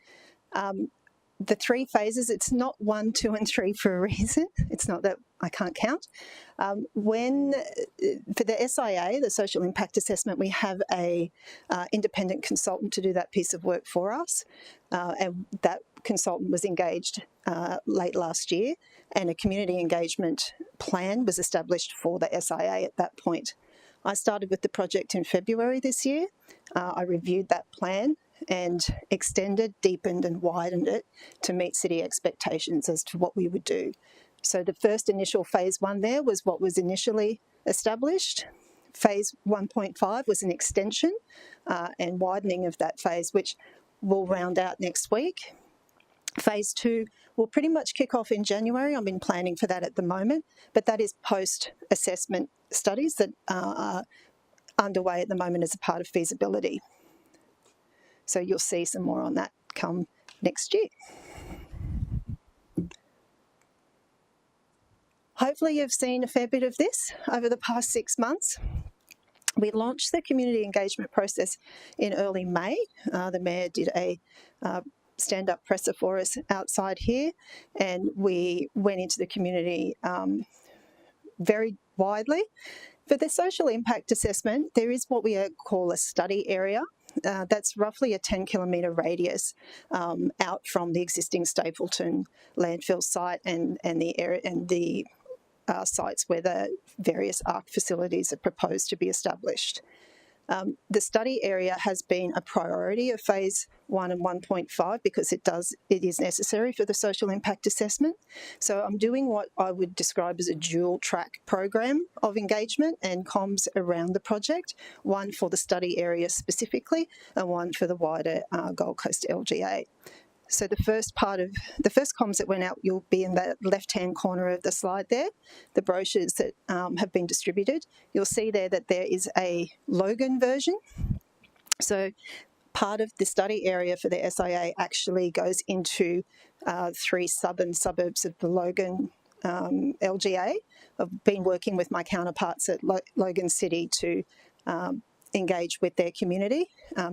The 3 phases, it's not 1, 2 and 3 for a reason. It's not that I can't count. For the SIA, the social impact assessment, we have a independent consultant to do that piece of work for us. And that consultant was engaged late last year, and a community engagement plan was established for the SIA at that point. I started with the project in February this year. I reviewed that plan and extended, deepened and widened it to meet city expectations as to what we would do. So the first initial phase 1 there was what was initially established. Phase 1.5 was an extension and widening of that phase, which will round out next week. Phase 2 will pretty much kick off in January. I've been planning for that at the moment, but that is post-assessment studies that are underway at the moment as a part of feasibility. So you'll see some more on that come next year. Hopefully you've seen a fair bit of this over the past 6 months. We launched the community engagement process in early May. The Mayor did a stand-up presser for us outside here, and we went into the community very widely. For the social impact assessment, there is what we call a study area. That's roughly a 10-kilometre radius out from the existing Stapleton landfill site and the area and the sites where the various ARC facilities are proposed to be established. The study area has been a priority of phase 1 and 1.5 because it is necessary for the social impact assessment. So I'm doing what I would describe as a dual track program of engagement and comms around the project, one for the study area specifically and one for the wider Gold Coast LGA. So the first comms that went out, you'll be in the left-hand corner of the slide there, the brochures that have been distributed. You'll see there that there is a Logan version. So part of the study area for the SIA actually goes into 3 southern suburbs of the Logan LGA. I've been working with my counterparts at Logan City to engage with their community.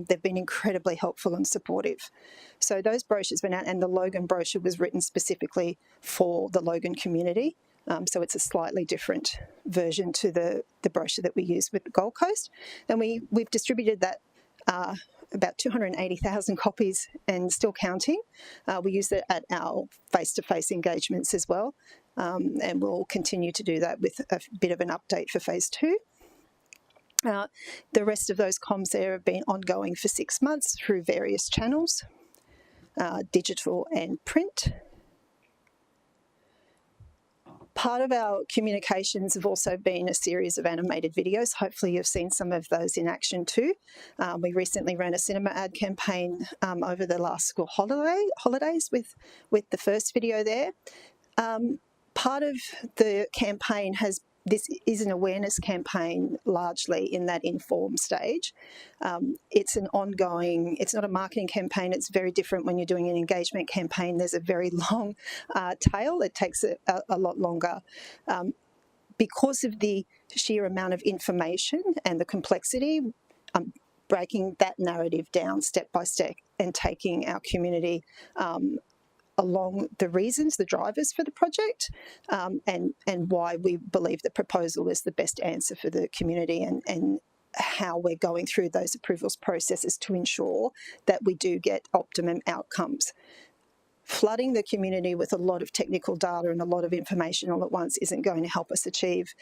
They've been incredibly helpful and supportive. So those brochures went out, and the Logan brochure was written specifically for the Logan community. So it's a slightly different version to the brochure that we use with the Gold Coast. And we've distributed that about 280,000 copies and still counting. We use it at our face-to-face engagements as well. And we'll continue to do that with a bit of an update for phase 2. The rest of those comms there have been ongoing for 6 months through various channels, digital and print. Part of our communications have also been a series of animated videos. Hopefully you've seen some of those in action too. We recently ran a cinema ad campaign over the last school holidays with the first video there. Part of the campaign this is an awareness campaign largely in that inform stage. It's an ongoing, it's not a marketing campaign, it's very different when you're doing an engagement campaign. There's a very long tail, it takes a lot longer. Because of the sheer amount of information and the complexity, breaking that narrative down step by step and taking our community along the reasons, the drivers for the project, and why we believe the proposal is the best answer for the community, and how we're going through those approvals processes to ensure that we do get optimum outcomes. Flooding the community with a lot of technical data and a lot of information all at once isn't going to help us achieve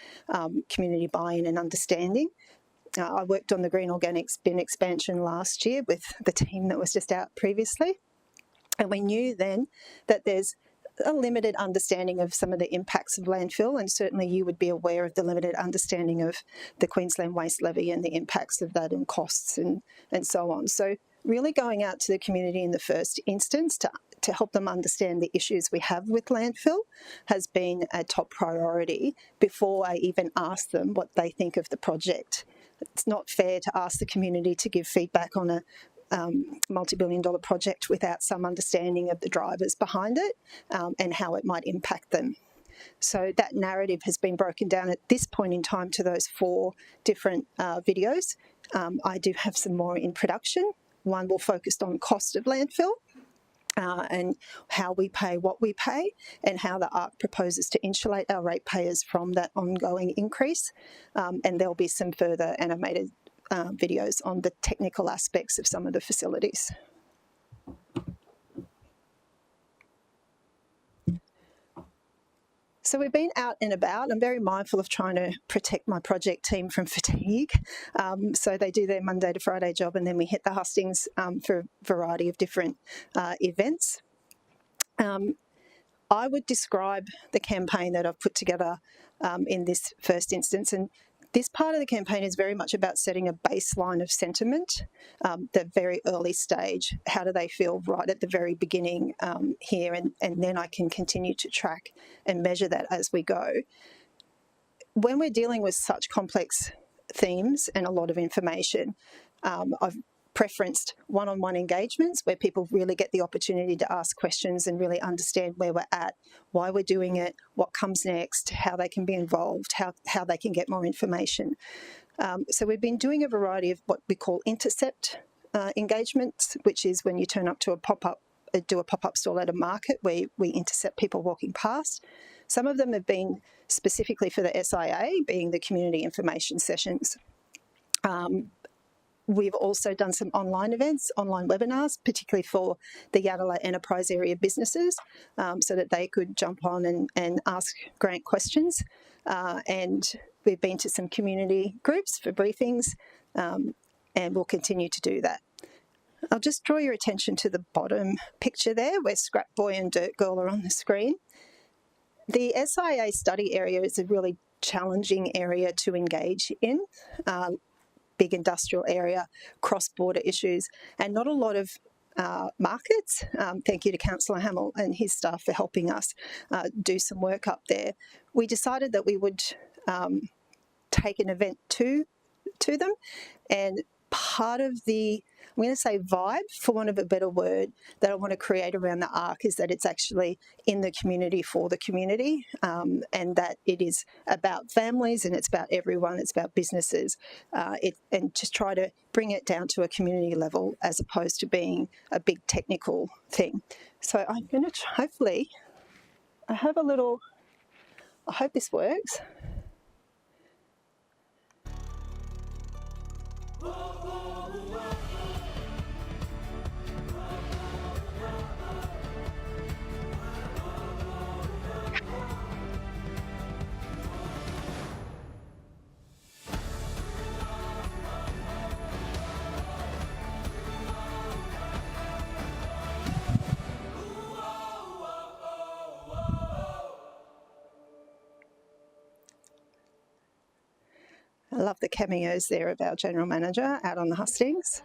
community buy-in and understanding. I worked on the green organics bin expansion last year with the team that was just out previously. And we knew then that there's a limited understanding of some of the impacts of landfill, and certainly you would be aware of the limited understanding of the Queensland Waste Levy and the impacts of that and costs and so on. So really going out to the community in the first instance to help them understand the issues we have with landfill has been a top priority before I even ask them what they think of the project. It's not fair to ask the community to give feedback on a multi-billion-dollar project without some understanding of the drivers behind it and how it might impact them. So that narrative has been broken down at this point in time to those 4 different videos. I do have some more in production. One will focus on cost of landfill and how we pay what we pay, and how the ARC proposes to insulate our ratepayers from that ongoing increase. And there'll be some further animated videos on the technical aspects of some of the facilities. So we've been out and about. I'm very mindful of trying to protect my project team from fatigue. So they do their Monday to Friday job, and then we hit the hustings for a variety of different events. I would describe the campaign that I've put together in this first instance, and this part of the campaign is very much about setting a baseline of sentiment, the very early stage. How do they feel right at the very beginning here? And then I can continue to track and measure that as we go. When we're dealing with such complex themes and a lot of information, I've preferenced one-on-one engagements where people really get the opportunity to ask questions and really understand where we're at, why we're doing it, what comes next, how they can be involved, how they can get more information. So we've been doing a variety of what we call intercept engagements, which is when you turn up to a pop-up, do a pop-up stall at a market where we intercept people walking past. Some of them have been specifically for the SIA, being the community information sessions. We've also done some online events, online webinars, particularly for the Yatala enterprise area businesses, so that they could jump on and ask Grant questions. And we've been to some community groups for briefings, and we'll continue to do that. I'll just draw your attention to the bottom picture there, where Scrap Boy and Dirt Girl are on the screen. The SIA study area is a really challenging area to engage in. Big industrial area, cross-border issues, and not a lot of markets. Thank you to Councillor Hamill and his staff for helping us do some work up there. We decided that we would take an event to them, and part of the, I'm going to say vibe, for want of a better word, that I want to create around the ARC is that it's actually in the community for the community, and that it is about families and it's about everyone, it's about businesses, and just try to bring it down to a community level as opposed to being a big technical thing. So I'm going to hopefully, I have a little, I hope this works. I love the cameos there of our general manager out on the hustings.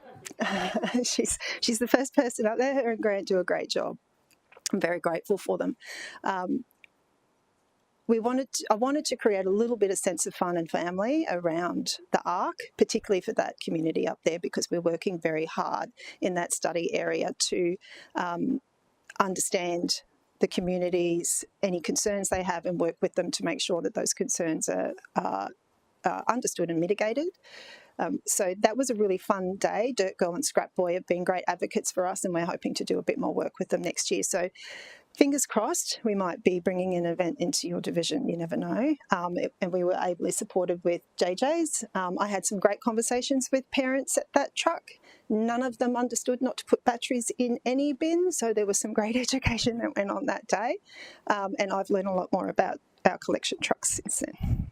She's the first person up there. Her and Grant do a great job. I'm very grateful for them. I wanted to create a little bit of sense of fun and family around the ARC, particularly for that community up there, because we're working very hard in that study area to understand the communities, any concerns they have, and work with them to make sure that those concerns are understood and mitigated. So that was a really fun day. Dirt Girl and Scrap Boy have been great advocates for us, and we're hoping to do a bit more work with them next year. So fingers crossed, we might be bringing an event into your division. You never know. And we were ably supported with JJ's. I had some great conversations with parents at that truck. None of them understood not to put batteries in any bin, so there was some great education that went on that day. And I've learned a lot more about our collection trucks since then.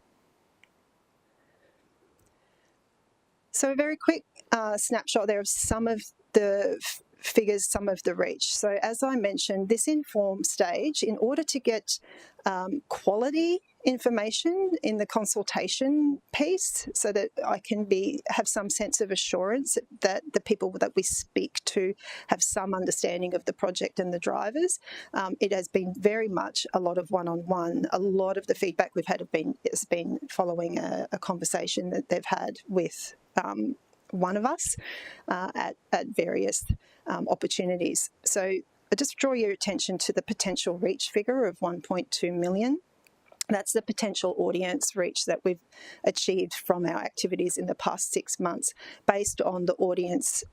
So a very quick snapshot there of some of the figures, some of the reach. So as I mentioned, this informed stage, in order to get quality information in the consultation piece, so that I can have some sense of assurance that the people that we speak to have some understanding of the project and the drivers, it has been very much a lot of one-on-one. A lot of the feedback we've had has been following a conversation that they've had with one of us at various opportunities. So I just draw your attention to the potential reach figure of 1.2 million. That's the potential audience reach that we've achieved from our activities in the past 6 months, based on the audience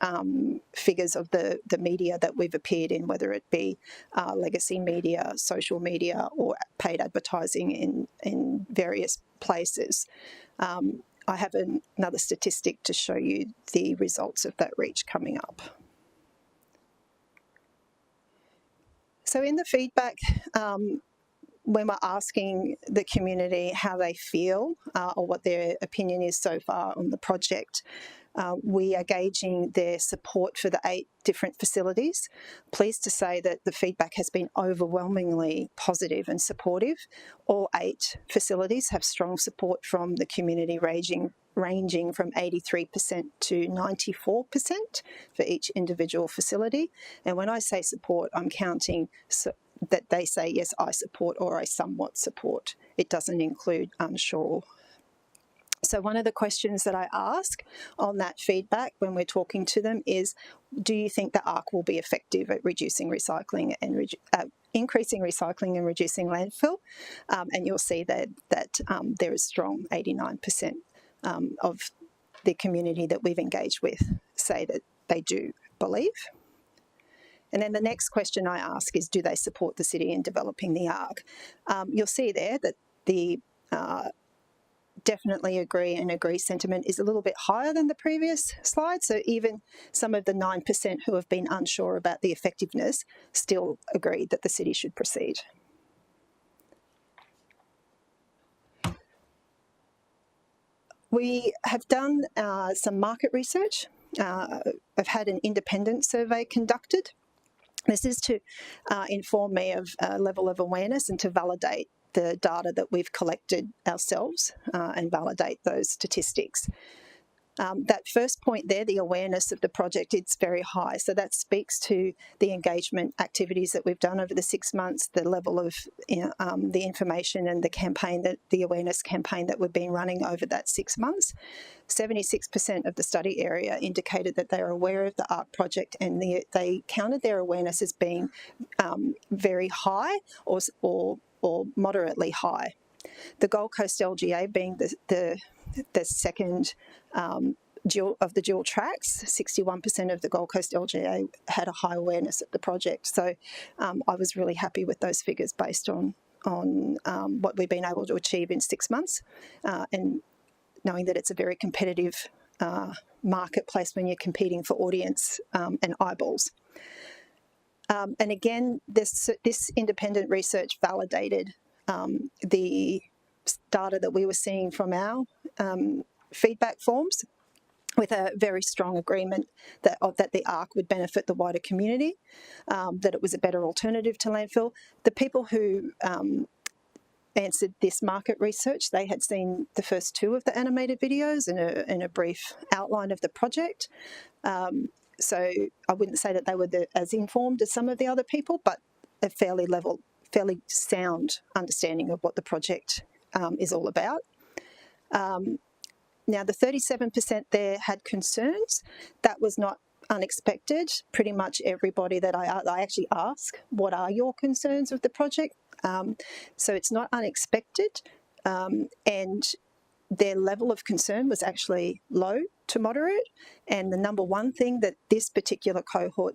figures of the media that we've appeared in, whether it be legacy media, social media, or paid advertising in various places. I have another statistic to show you the results of that reach coming up. So in the feedback, when we're asking the community how they feel or what their opinion is so far on the project, We are gauging their support for the 8 different facilities. Pleased to say that the feedback has been overwhelmingly positive and supportive. All 8 facilities have strong support from the community, ranging from 83% to 94% for each individual facility. And when I say support, I'm counting that they say, yes, I support, or I somewhat support. It doesn't include unsure. So one of the questions that I ask on that feedback when we're talking to them is, do you think the ARC will be effective at reducing recycling and increasing recycling and reducing landfill? And you'll see that there is strong 89% of the community that we've engaged with say that they do believe. And then the next question I ask is, do they support the city in developing the ARC? You'll see there that the definitely agree sentiment is a little bit higher than the previous slide. So even some of the 9% who have been unsure about the effectiveness still agree that the city should proceed. We have done some market research. I've had an independent survey conducted. This is to inform me of a level of awareness and to validate the data that we've collected ourselves and validate those statistics. That first point there, the awareness of the project, it's very high. So that speaks to the engagement activities that we've done over the 6 months, the level of the information and the campaign, the awareness campaign that we've been running over that 6 months. 76% of the study area indicated that they are aware of the ARC project, and they counted their awareness as being very high or moderately high. The Gold Coast LGA being the second of the dual tracks, 61% of the Gold Coast LGA had a high awareness of the project. So I was really happy with those figures based on what we've been able to achieve in 6 months, and knowing that it's a very competitive marketplace when you're competing for audience and eyeballs. And again, this independent research validated the data that we were seeing from our feedback forms, with a very strong agreement that the ARC would benefit the wider community, that it was a better alternative to landfill. The people who answered this market research, they had seen the first 2 of the animated videos and a brief outline of the project. So I wouldn't say that they were as informed as some of the other people, but a fairly sound understanding of what the project is all about. Now, the 37% there had concerns. That was not unexpected. Pretty much everybody that I actually ask, what are your concerns with the project? So it's not unexpected, and their level of concern was actually low to moderate. And the number one thing that this particular cohort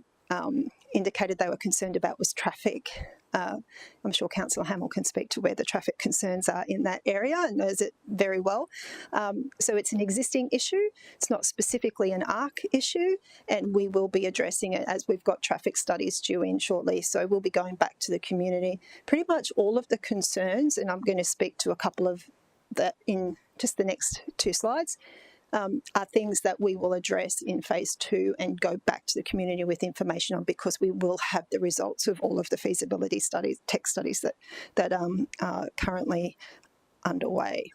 indicated they were concerned about was traffic. I'm sure Councillor Hamill can speak to where the traffic concerns are in that area and knows it very well. So it's an existing issue. It's not specifically an ARC issue, and we will be addressing it as we've got traffic studies due in shortly. So we'll be going back to the community. Pretty much all of the concerns, and I'm going to speak to a couple of that in just the next 2 slides, are things that we will address in phase 2 and go back to the community with information on, because we will have the results of all of the feasibility studies, tech studies that are currently underway.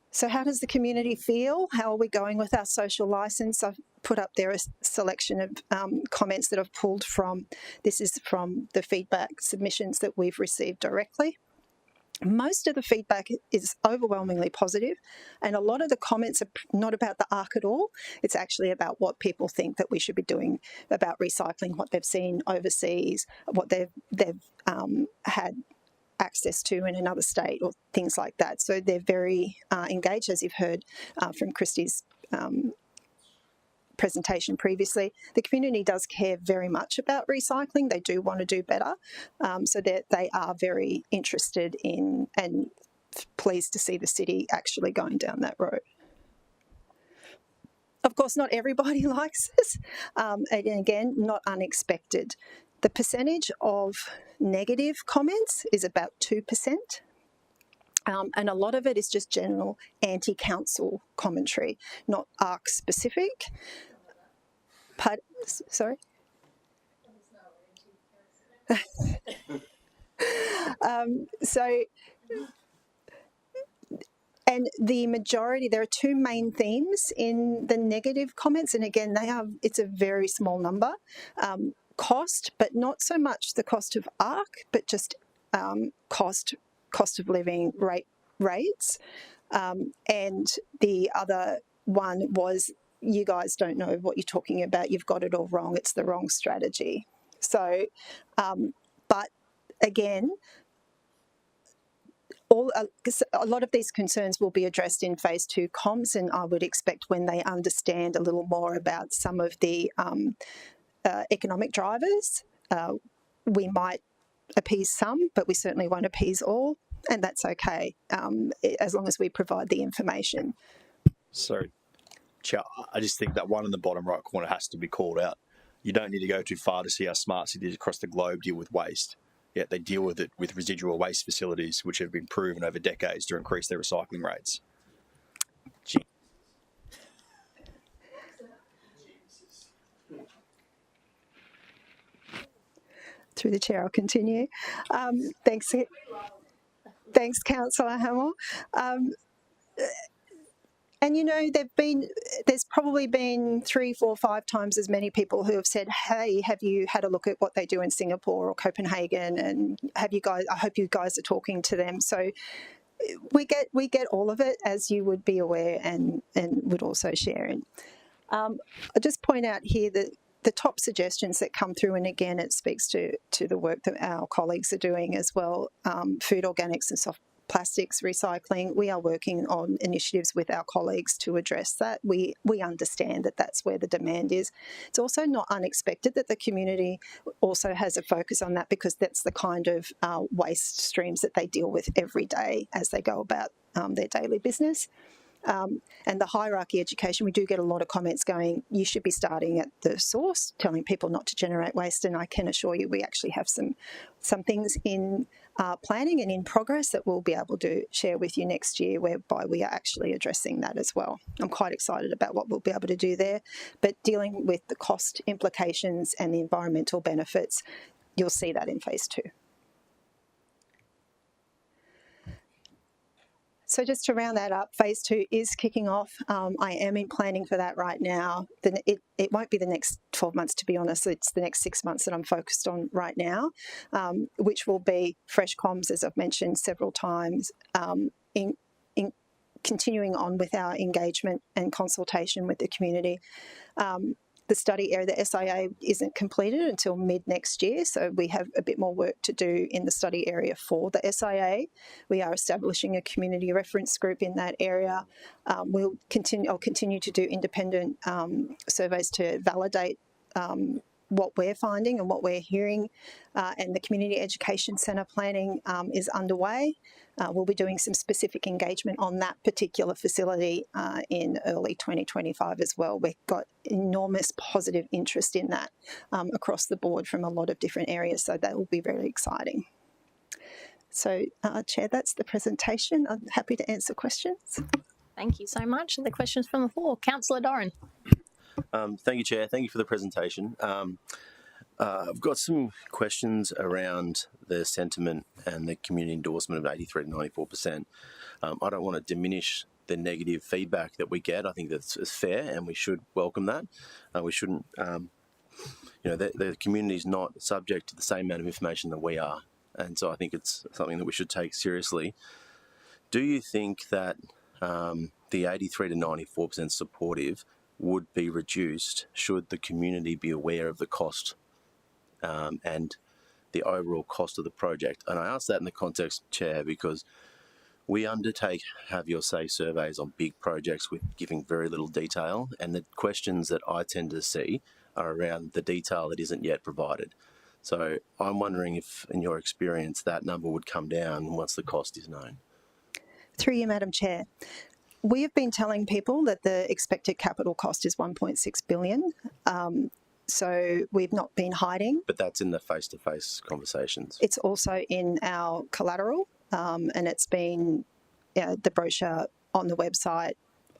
So how does the community feel? How are we going with our social licence? I've put up there a selection of comments that I've pulled from. This is from the feedback submissions that we've received directly. Most of the feedback is overwhelmingly positive, and a lot of the comments are not about the ARC at all. It's actually about what people think that we should be doing about recycling, what they've seen overseas, what they've had access to in another state, or things like that. So they're very engaged, as you've heard from Christy's presentation previously. The community does care very much about recycling. They do want to do better. So they are very interested in and pleased to see the city actually going down that road. Of course, not everybody likes this. And again, not unexpected. The percentage of negative comments is about 2%. And a lot of it is just general anti-council commentary, not ARC specific. Sorry? And the majority, there are two main themes in the negative comments, and again, it's a very small number. Cost, but not so much the cost of ARC, but just cost of living rates. And the other one was, you guys don't know what you're talking about, you've got it all wrong, it's the wrong strategy. So, but again, a lot of these concerns will be addressed in phase 2 comms, and I would expect when they understand a little more about some of the economic drivers, we might appease some, but we certainly won't appease all, and that's okay, as long as we provide the information. So, Chair, I just think that one in the bottom right corner has to be called out. You don't need to go too far to see how smart cities across the globe deal with waste. Yet they deal with it with residual waste facilities, which have been proven over decades to increase their recycling rates. Gee. Through the chair, I'll continue. Thanks, Councillor Hamill. And, you know, there's probably been 3, 4, 5 times as many people who have said, hey, have you had a look at what they do in Singapore or Copenhagen? And I hope you guys are talking to them. So we get all of it, as you would be aware and would also share. And I'll just point out here that the top suggestions that come through, and again, it speaks to the work that our colleagues are doing as well, food organics and soft plastics recycling. We are working on initiatives with our colleagues to address that. We understand that that's where the demand is. It's also not unexpected that the community also has a focus on that, because that's the kind of waste streams that they deal with every day as they go about their daily business. And the hierarchy education, we do get a lot of comments going, you should be starting at the source, telling people not to generate waste. And I can assure you we actually have some things in planning and in progress that we'll be able to share with you next year, whereby we are actually addressing that as well. I'm quite excited about what we'll be able to do there. But dealing with the cost implications and the environmental benefits, you'll see that in phase 2. So just to round that up, phase 2 is kicking off. I am in planning for that right now. It won't be the next 12 months, to be honest. It's the next 6 months that I'm focused on right now, which will be fresh comms, as I've mentioned several times, in continuing on with our engagement and consultation with the community. The study area, the SIA, isn't completed until mid next year, so we have a bit more work to do in the study area for the SIA. We are establishing a community reference group in that area. I'll continue to do independent surveys to validate what we're finding and what we're hearing, and the Community Education Centre planning is underway. We'll be doing some specific engagement on that particular facility in early 2025 as well. We've got enormous positive interest in that across the board from a lot of different areas, so that will be very exciting. So, Chair, that's the presentation. I'm happy to answer questions. Thank you so much. The questions from the floor. Councillor Doran. Thank you, Chair. Thank you for the presentation. I've got some questions around the sentiment and the community endorsement of 83 to 94%. I don't want to diminish the negative feedback that we get. I think that's fair, and we should welcome that. We shouldn't, the community is not subject to the same amount of information that we are, and so I think it's something that we should take seriously. Do you think that the 83 to 94% supportive would be reduced should the community be aware of the cost and the overall cost of the project? And I ask that in the context, Chair, because we undertake have your say surveys on big projects with giving very little detail, and the questions that I tend to see are around the detail that isn't yet provided. So I'm wondering if, in your experience, that number would come down once the cost is known. Through you, Madam Chair. We have been telling people that the expected capital cost is $1.6 billion. So we've not been hiding. But that's in the face-to-face conversations. It's also in our collateral, and it's been the brochure on the website,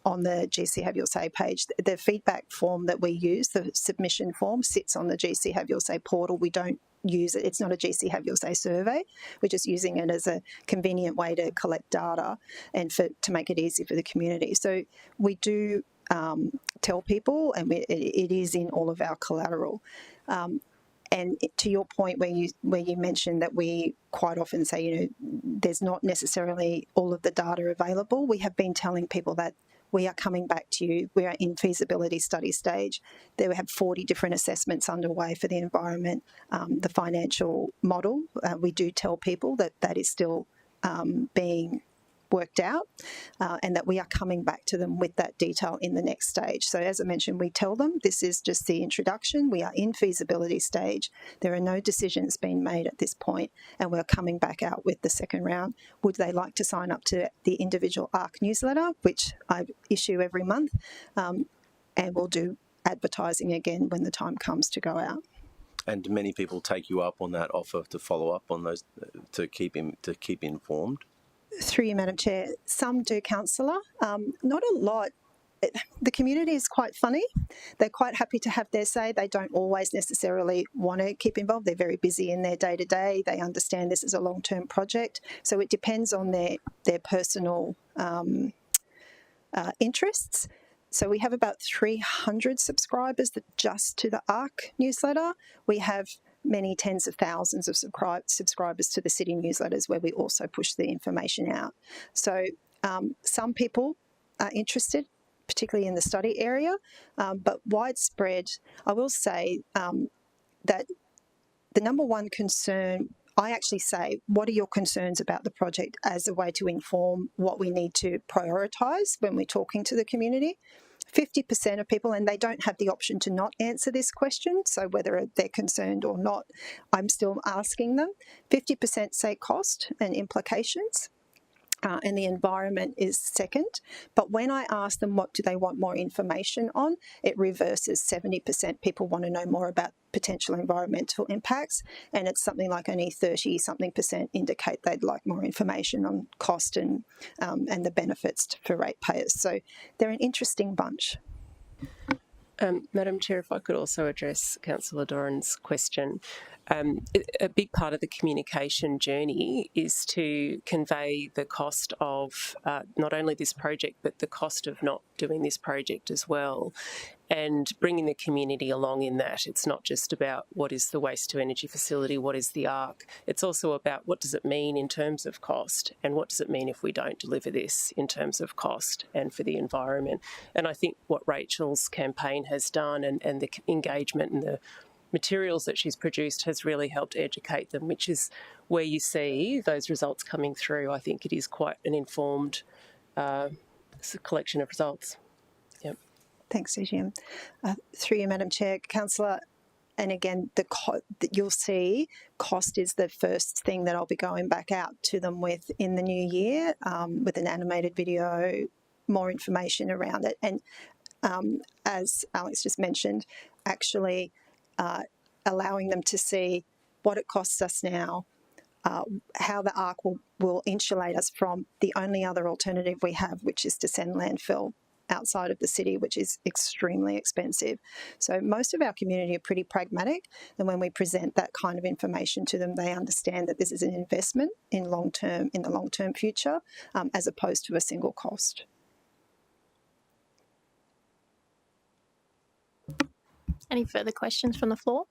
on the GC Have Your Say page. The feedback form that we use, the submission form, sits on the GC Have Your Say portal. We don't use it. It's not a GC Have Your Say survey. We're just using it as a convenient way to collect data and to make it easy for the community. So we do tell people, and it is in all of our collateral. And to your point, where you mentioned that we quite often say, there's not necessarily all of the data available. We have been telling people that we are coming back to you. We are in feasibility study stage. There we have 40 different assessments underway for the environment, the financial model. We do tell people that that is still being worked out, and that we are coming back to them with that detail in the next stage. So as I mentioned, we tell them this is just the introduction. We are in feasibility stage. There are no decisions being made at this point, and we're coming back out with the second round. Would they like to sign up to the individual ARC newsletter, which I issue every month, and we'll do advertising again when the time comes to go out. And do many people take you up on that offer to follow up on those, to keep informed? Through you, Madam Chair, some do, Councillor. Not a lot. The community is quite funny. They're quite happy to have their say. They don't always necessarily want to keep involved. They're very busy in their day-to-day. They understand this is a long-term project. So it depends on their personal interests. So we have about 300 subscribers just to the ARC newsletter. We have many tens of thousands of subscribers to the city newsletters, where we also push the information out. So some people are interested, particularly in the study area, but widespread. I will say that the number one concern, I actually say, what are your concerns about the project, as a way to inform what we need to prioritise when we're talking to the community. 50% of people, and they don't have the option to not answer this question, so whether they're concerned or not, I'm still asking them. 50% say cost and implications, and the environment is second. But when I ask them what do they want more information on, it reverses. 70% people want to know more about potential environmental impacts, and it's something like only 30-something% indicate they'd like more information on cost and the benefits for ratepayers. So they're an interesting bunch. Madam Chair, if I could also address Councillor Doran's question. A big part of the communication journey is to convey the cost of not only this project, but the cost of not doing this project as well, and bringing the community along in that. It's not just about what is the waste to energy facility, what is the ARC. It's also about what does it mean in terms of cost, and what does it mean if we don't deliver this in terms of cost and for the environment. And I think what Rachel's campaign has done, and the engagement and the materials that she's produced, has really helped educate them, which is where you see those results coming through. I think it is quite an informed collection of results. Yep. Thanks, AGM. Through you, Madam Chair, Councillor, and again, you'll see cost is the first thing that I'll be going back out to them with in the new year, with an animated video, more information around it. And as Alex just mentioned, actually allowing them to see what it costs us now, how the ARC will insulate us from the only other alternative we have, which is to send landfill outside of the city, which is extremely expensive. So most of our community are pretty pragmatic, and when we present that kind of information to them, they understand that this is an investment in the long-term future, as opposed to a single cost. Any further questions from the floor?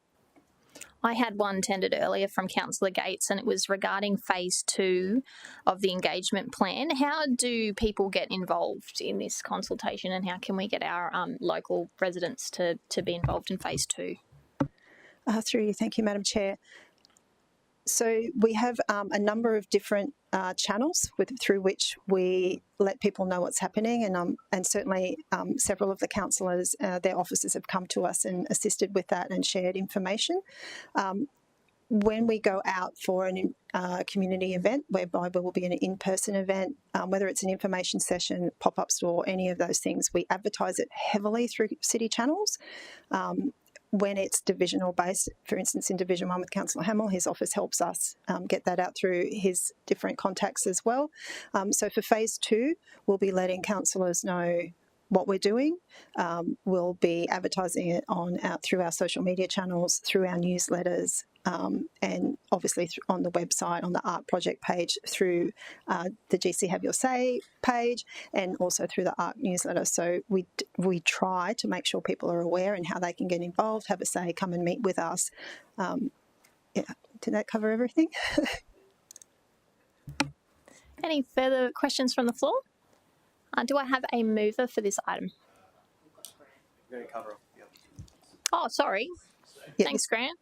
I had one tendered earlier from Councillor Gates, and it was regarding phase 2 of the engagement plan. How do people get involved in this consultation, and how can we get our local residents to be involved in phase 2? Through you, thank you, Madam Chair. So we have a number of different channels through which we let people know what's happening, and certainly several of the councillors, their officers have come to us and assisted with that and shared information. When we go out for a community event, whereby we will be an in-person event, whether it's an information session, pop-up store, any of those things, we advertise it heavily through city channels. when it's divisional based, for instance, in Division 1 with Councillor Hamill, his office helps us get that out through his different contacts as well. So for phase 2, we'll be letting councillors know what we're doing. We'll be advertising it through our social media channels, through our newsletters, and obviously on the website, on the art project page, through the GC Have Your Say page, and also through the art newsletter. So we try to make sure people are aware and how they can get involved, have a say, come and meet with us. Yeah, did that cover everything? Any further questions from the floor? Do I have a mover for this item? Oh, sorry. Yeah, Thanks, Grant.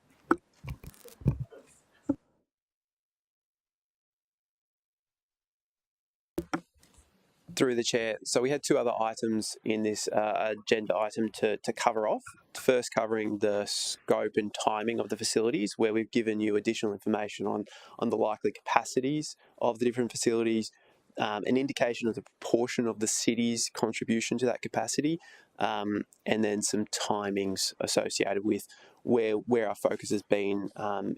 Through the chair. So we had 2 other items in this agenda item to cover off. First, covering the scope and timing of the facilities, where we've given you additional information on the likely capacities of the different facilities, an indication of the proportion of the city's contribution to that capacity, and then some timings associated with where our focus has been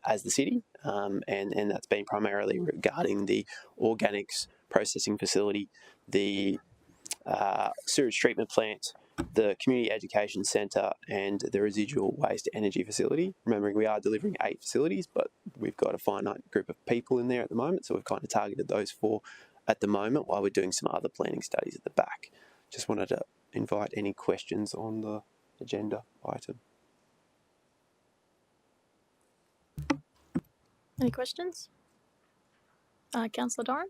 as the city, and that's been primarily regarding the organics processing facility, the sewage treatment plant, the community education centre, and the residual waste energy facility. Remembering we are delivering 8 facilities, but we've got a finite group of people in there at the moment, so we've kind of targeted those 4 at the moment while we're doing some other planning studies at the back. Just wanted to invite any questions on the agenda item. Any questions? Councillor Doran?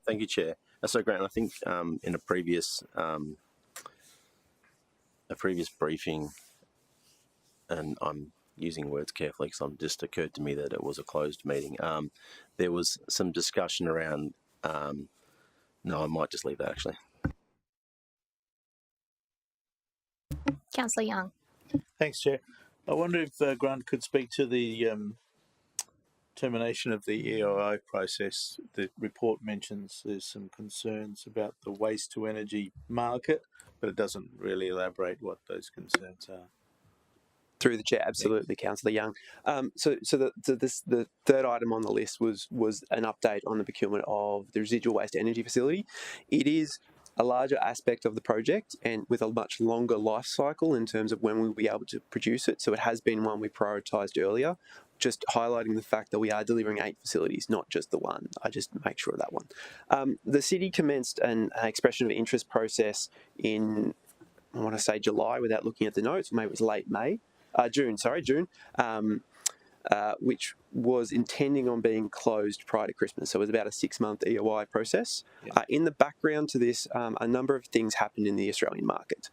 Thank you, Chair. So, Grant, I think in a previous briefing, and I'm using words carefully because it just occurred to me that it was a closed meeting. There was some discussion around. No, I might just leave that actually. Councillor Young. Thanks, Chair. I wonder if Grant could speak to the termination of the EOI process. The report mentions there's some concerns about the waste to energy market, but it doesn't really elaborate what those concerns are. Through the chair, absolutely, Councillor Young. So the third item on the list was an update on the procurement of the residual waste energy facility. It is a larger aspect of the project and with a much longer life cycle in terms of when we'll be able to produce it. So it has been one we prioritised earlier, just highlighting the fact that we are delivering 8 facilities, not just the one. I just make sure of that one. The city commenced an expression of interest process in, I want to say July without looking at the notes, maybe it was late May. June, which was intending on being closed prior to Christmas. So it was about a 6-month EOI process. Yeah. In the background to this, a number of things happened in the Australian market.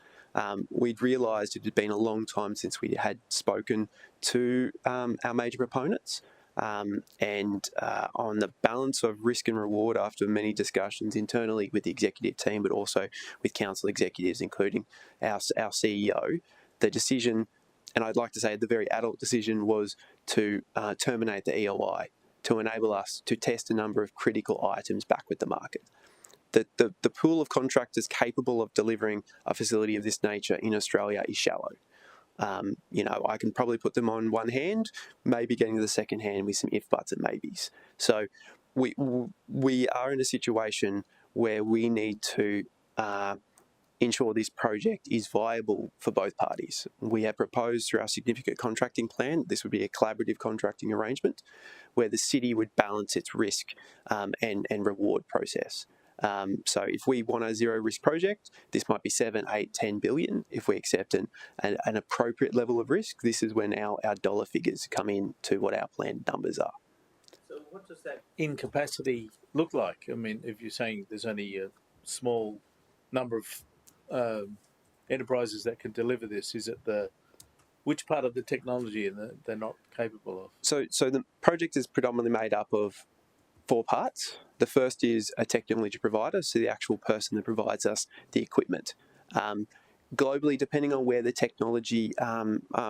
We'd realised it had been a long time since we had spoken to our major proponents. And on the balance of risk and reward after many discussions internally with the executive team, but also with council executives, including our CEO, the decision, and I'd like to say the very adult decision, was to terminate the EOI to enable us to test a number of critical items back with the market. The pool of contractors capable of delivering a facility of this nature in Australia is shallow. I can probably put them on one hand, maybe getting to the second hand with some if, buts and maybes. So we are in a situation where we need to ensure this project is viable for both parties. We have proposed through our significant contracting plan, this would be a collaborative contracting arrangement where the city would balance its risk and reward process. So if we want a zero risk project, this might be 7, 8, 10 billion. If we accept an appropriate level of risk, this is when our dollar figures come in to what our planned numbers are. So what does that incapacity look like? I mean, if you're saying there's only a small number of enterprises that can deliver this, is it which part of the technology they're not capable of? So the project is predominantly made up of 4 parts. The first is a technology provider, so the actual person that provides us the equipment. Globally, depending on where the technology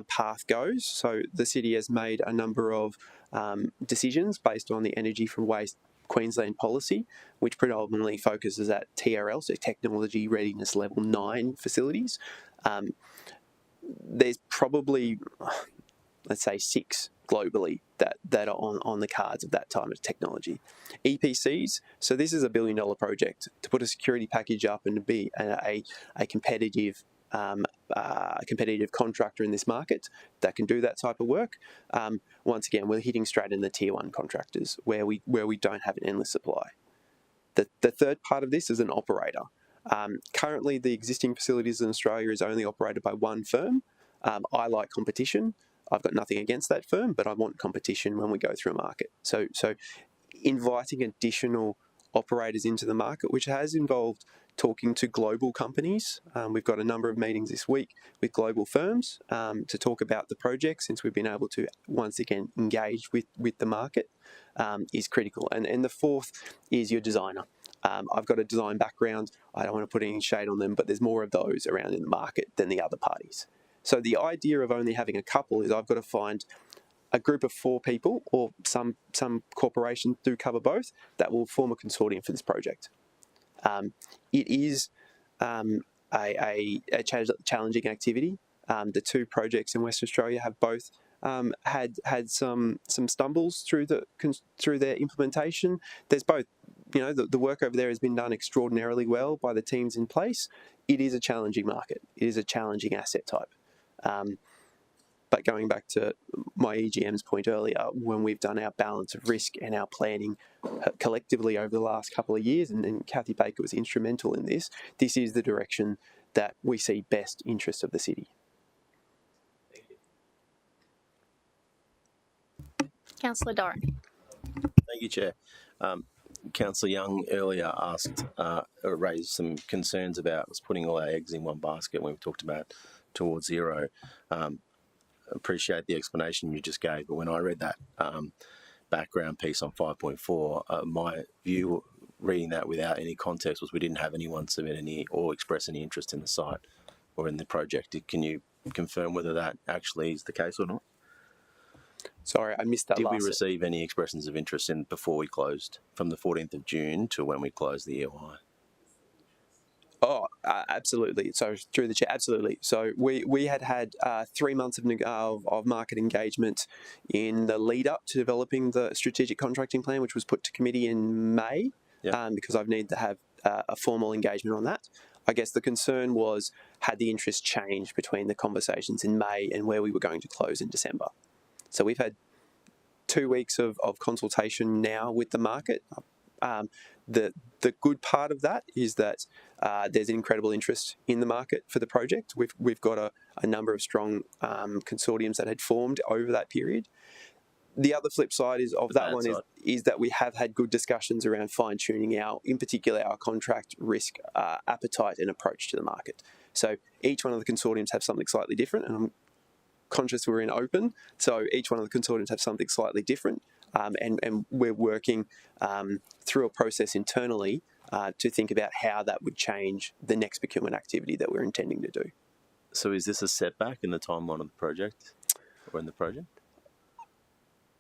path goes, so the city has made a number of decisions based on the Energy from Waste Queensland policy, which predominantly focuses at TRL, so Technology Readiness Level 9 facilities. there's probably, let's say, 6 globally that are on the cards of that type of technology. EPCs, so this is a $1 billion project to put a security package up and to be a competitive competitive contractor in this market that can do that type of work. Once again, we're hitting straight in the tier 1 contractors where we don't have an endless supply. The third part of this is an operator. Currently, the existing facilities in Australia is only operated by one firm. I like competition. I've got nothing against that firm, but I want competition when we go through a market. So inviting additional operators into the market, which has involved talking to global companies. We've got a number of meetings this week with global firms to talk about the project, since we've been able to once again engage with the market, is critical. And the fourth is your designer. I've got a design background. I don't want to put any shade on them, but there's more of those around in the market than the other parties. So the idea of only having a couple is I've got to find a group of 4 people, or some corporations do cover both, that will form a consortium for this project. It is a challenging activity. The 2 projects in Western Australia have both had some stumbles through their implementation. There's both, the work over there has been done extraordinarily well by the teams in place. It is a challenging market. It is a challenging asset type. But going back to my EGM's point earlier, when we've done our balance of risk and our planning collectively over the last couple of years, and Kathy Baker was instrumental in this, this is the direction that we see best interests of the city. Councillor Doran. Thank you, Chair. Councillor Young earlier raised some concerns about us putting all our eggs in one basket when we talked about towards zero. Appreciate the explanation you just gave, but when I read that background piece on 5.4, my view reading that without any context was we didn't have anyone submit any or express any interest in the site or in the project. Can you confirm whether that actually is the case or not? Sorry, I missed that Did last. we receive any expressions of interest in before we closed, from the 14th of June to when we closed the EOI? Oh, absolutely. So through the chair, absolutely. So we had 3 months of market engagement in the lead up to developing the strategic contracting plan, which was put to committee in May, because I've needed to have a formal engagement on that. I guess the concern was, had the interest changed between the conversations in May and where we were going to close in December? So we've had 2 weeks of consultation now with the market. The good part of that is that there's incredible interest in the market for the project. We've got a number of strong consortiums that had formed over that period. The other flip side is that we have had good discussions around fine-tuning in particular our contract risk appetite and approach to the market. So each one of the consortiums have something slightly different, and I'm conscious we're in open, so each one of the consortiums have something slightly different. And we're working through a process internally to think about how that would change the next procurement activity that we're intending to do. So is this a setback in the timeline of the project or in the project?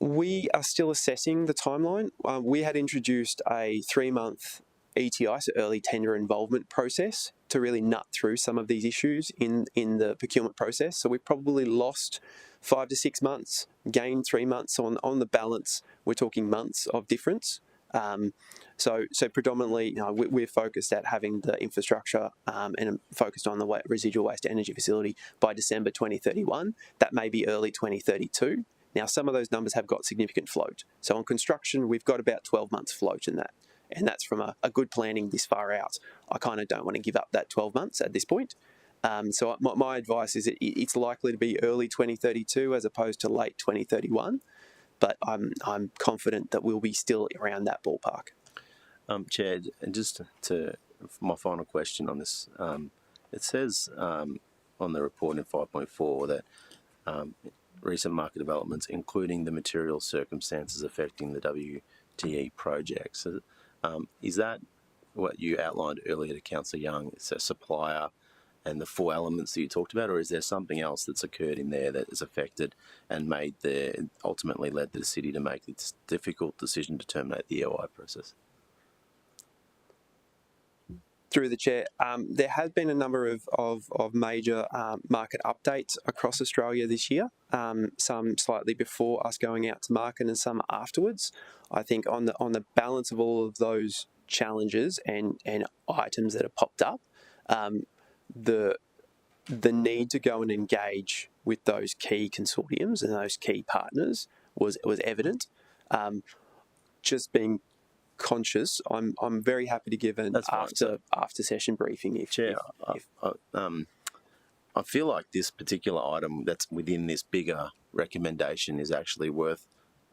We are still assessing the timeline. We had introduced a 3-month ETI, so early tender involvement process, to really nut through some of these issues in the procurement process. So we've probably lost 5 to 6 months, gained 3 months on the balance. We're talking months of difference. So predominantly, we're focused at having the infrastructure and focused on the residual waste energy facility by December 2031. That may be early 2032. Now, some of those numbers have got significant float. So on construction, we've got about 12 months float in that. And that's from a good planning this far out. I kind of don't want to give up that 12 months at this point. So my advice is it's likely to be early 2032 as opposed to late 2031. But I'm confident that we'll be still around that ballpark. Chair, and just to my final question on this, it says on the report in 5.4 that recent market developments, including the material circumstances affecting the WTE project. So, is that what you outlined earlier to Councillor Young? It's a supplier and the 4 elements that you talked about, or is there something else that's occurred in there that has affected and ultimately led the city to make this difficult decision to terminate the EOI process? Through the chair, there has been a number of major market updates across Australia this year, some slightly before us going out to market and some afterwards. I think on the balance of all of those challenges and items that have popped up, the need to go and engage with those key consortiums and those key partners was evident. Just being conscious, I'm very happy to give an after session briefing. I feel like this particular item that's within this bigger recommendation is actually worth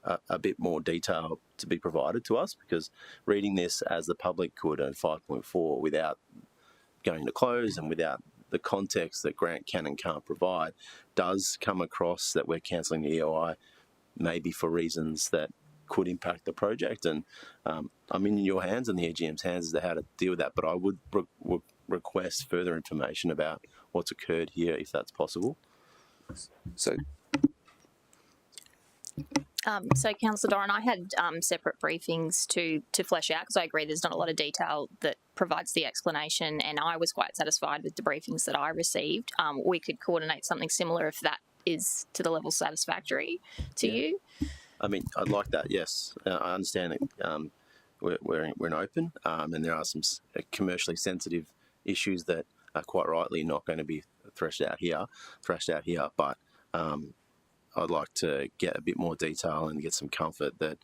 a bit more detail to be provided to us, because reading this as the public could at 5.4 without going to close and without the context that Grant can and can't provide does come across that we're cancelling the EOI maybe for reasons that could impact the project. And I'm in your hands and the AGM's hands as to how to deal with that, but I would request further information about what's occurred here if that's possible. So Councillor Doran, I had separate briefings to flesh out, because I agree there's not a lot of detail that provides the explanation, and I was quite satisfied with the briefings that I received. We could coordinate something similar if that is to the level satisfactory to you. I mean, I'd like that, yes. I understand that we're in open, and there are some commercially sensitive issues that are quite rightly not going to be thrashed out here, but I'd like to get a bit more detail and get some comfort that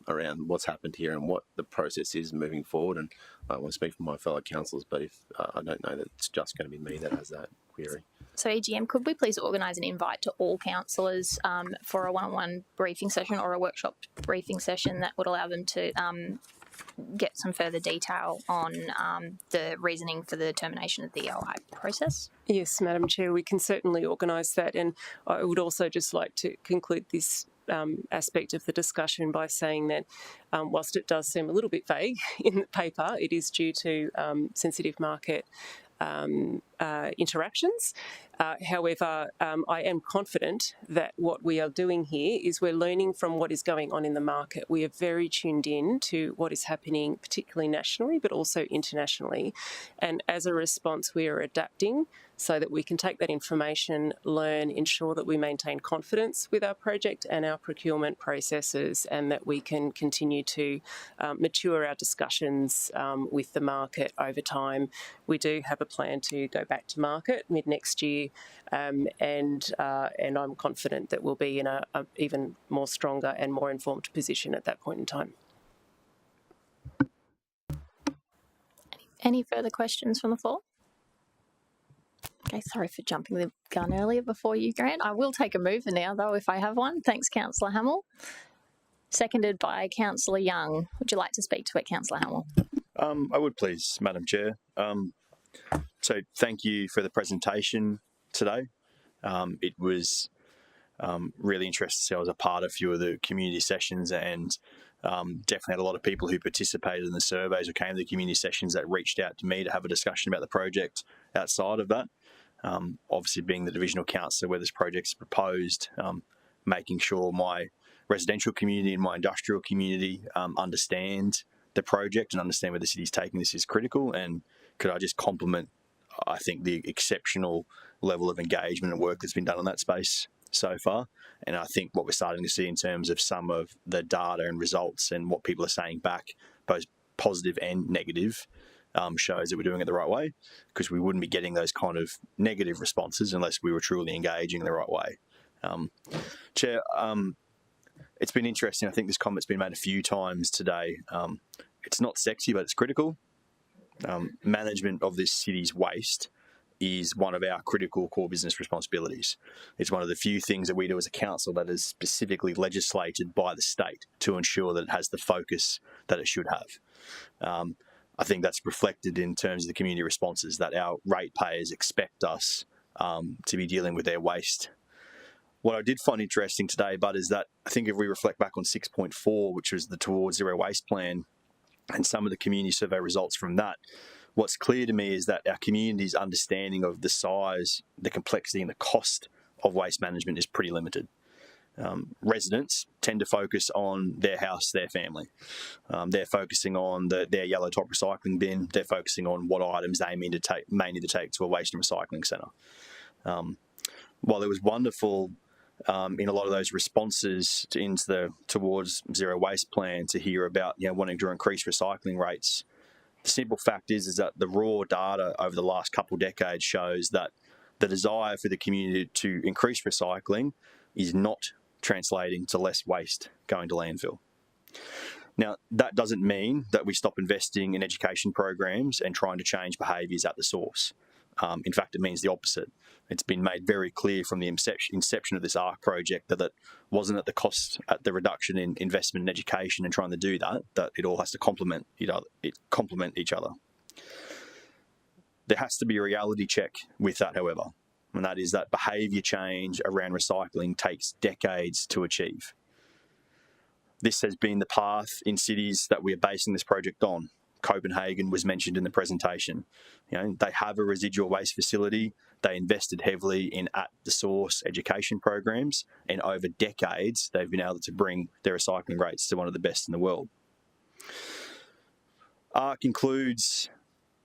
around what's happened here and what the process is moving forward. And I want to speak for my fellow councillors, but if I don't know that it's just going to be me that has that query. So EGM, could we please organise an invite to all councillors for a one-on-one briefing session or a workshop briefing session that would allow them to get some further detail on the reasoning for the termination of the EOI process? Yes, Madam Chair, we can certainly organise that. And I would also just like to conclude this aspect of the discussion by saying that whilst it does seem a little bit vague in the paper, it is due to sensitive market interactions. However, I am confident that what we are doing here is we're learning from what is going on in the market. We are very tuned in to what is happening, particularly nationally, but also internationally. And as a response, we are adapting so that we can take that information, learn, ensure that we maintain confidence with our project and our procurement processes, and that we can continue to mature our discussions with the market over time. We do have a plan to go back to market mid-next year, and I'm confident that we'll be in a even more stronger and more informed position at that point in time. Any further questions from the floor? Okay, sorry for jumping the gun earlier before you, Grant. I will take a mover now, though, if I have one. Thanks, Councillor Hamill. Seconded by Councillor Young. Would you like to speak to it, Councillor Hamill? I would, please, Madam Chair. So thank you for the presentation today. It was really interesting to see I was a part of a few of the community sessions, and definitely had a lot of people who participated in the surveys or came to the community sessions that reached out to me to have a discussion about the project outside of that. Obviously, being the divisional councillor where this project is proposed, making sure my residential community and my industrial community understand the project and understand where the city's taking this is critical. And could I just compliment, I think, the exceptional level of engagement and work that's been done in that space so far. And I think what we're starting to see in terms of some of the data and results and what people are saying back, both positive and negative, shows that we're doing it the right way, because we wouldn't be getting those kind of negative responses unless we were truly engaging the right way. Chair, it's been interesting. I think this comment's been made a few times today. It's not sexy, but it's critical. Management of this city's waste is one of our critical core business responsibilities. It's one of the few things that we do as a council that is specifically legislated by the state to ensure that it has the focus that it should have. I think that's reflected in terms of the community responses that our ratepayers expect us to be dealing with their waste. What I did find interesting today, Bud, is that I think if we reflect back on 6.4, which was the Towards Zero Waste Plan, and some of the community survey results from that, what's clear to me is that our community's understanding of the size, the complexity and the cost of waste management is pretty limited. residents tend to focus on their house, their family. They're focusing on their yellow top recycling bin. They're focusing on what items they may need to take to a waste and recycling centre. While it was wonderful in a lot of those responses towards zero waste plan to hear about wanting to increase recycling rates, the simple fact is that the raw data over the last couple of decades shows that the desire for the community to increase recycling is not translating to less waste going to landfill. Now, that doesn't mean that we stop investing in education programs and trying to change behaviours at the source. In fact, it means the opposite. It's been made very clear from the inception of this ARC project that it wasn't at the reduction in investment in education and trying to do that it all has to complement each other. There has to be a reality check with that, however, and that is that behaviour change around recycling takes decades to achieve. This has been the path in cities that we are basing this project on. Copenhagen was mentioned in the presentation. They have a residual waste facility. They invested heavily in at-the-source education programs, and over decades, they've been able to bring their recycling rates to one of the best in the world. ARC includes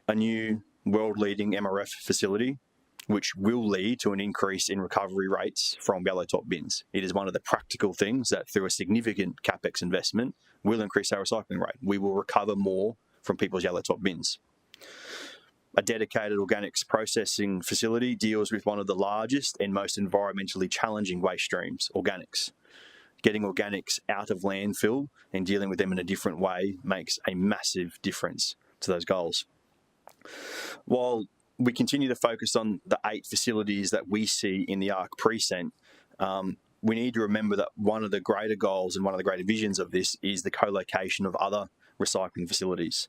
a new world-leading MRF facility, which will lead to an increase in recovery rates from yellow top bins. It is one of the practical things that, through a significant CapEx investment, will increase our recycling rate. We will recover more from people's yellow top bins. A dedicated organics processing facility deals with one of the largest and most environmentally challenging waste streams, organics. Getting organics out of landfill and dealing with them in a different way makes a massive difference to those goals. While we continue to focus on the 8 facilities that we see in the ARC precinct, we need to remember that one of the greater goals and one of the greater visions of this is the co-location of other recycling facilities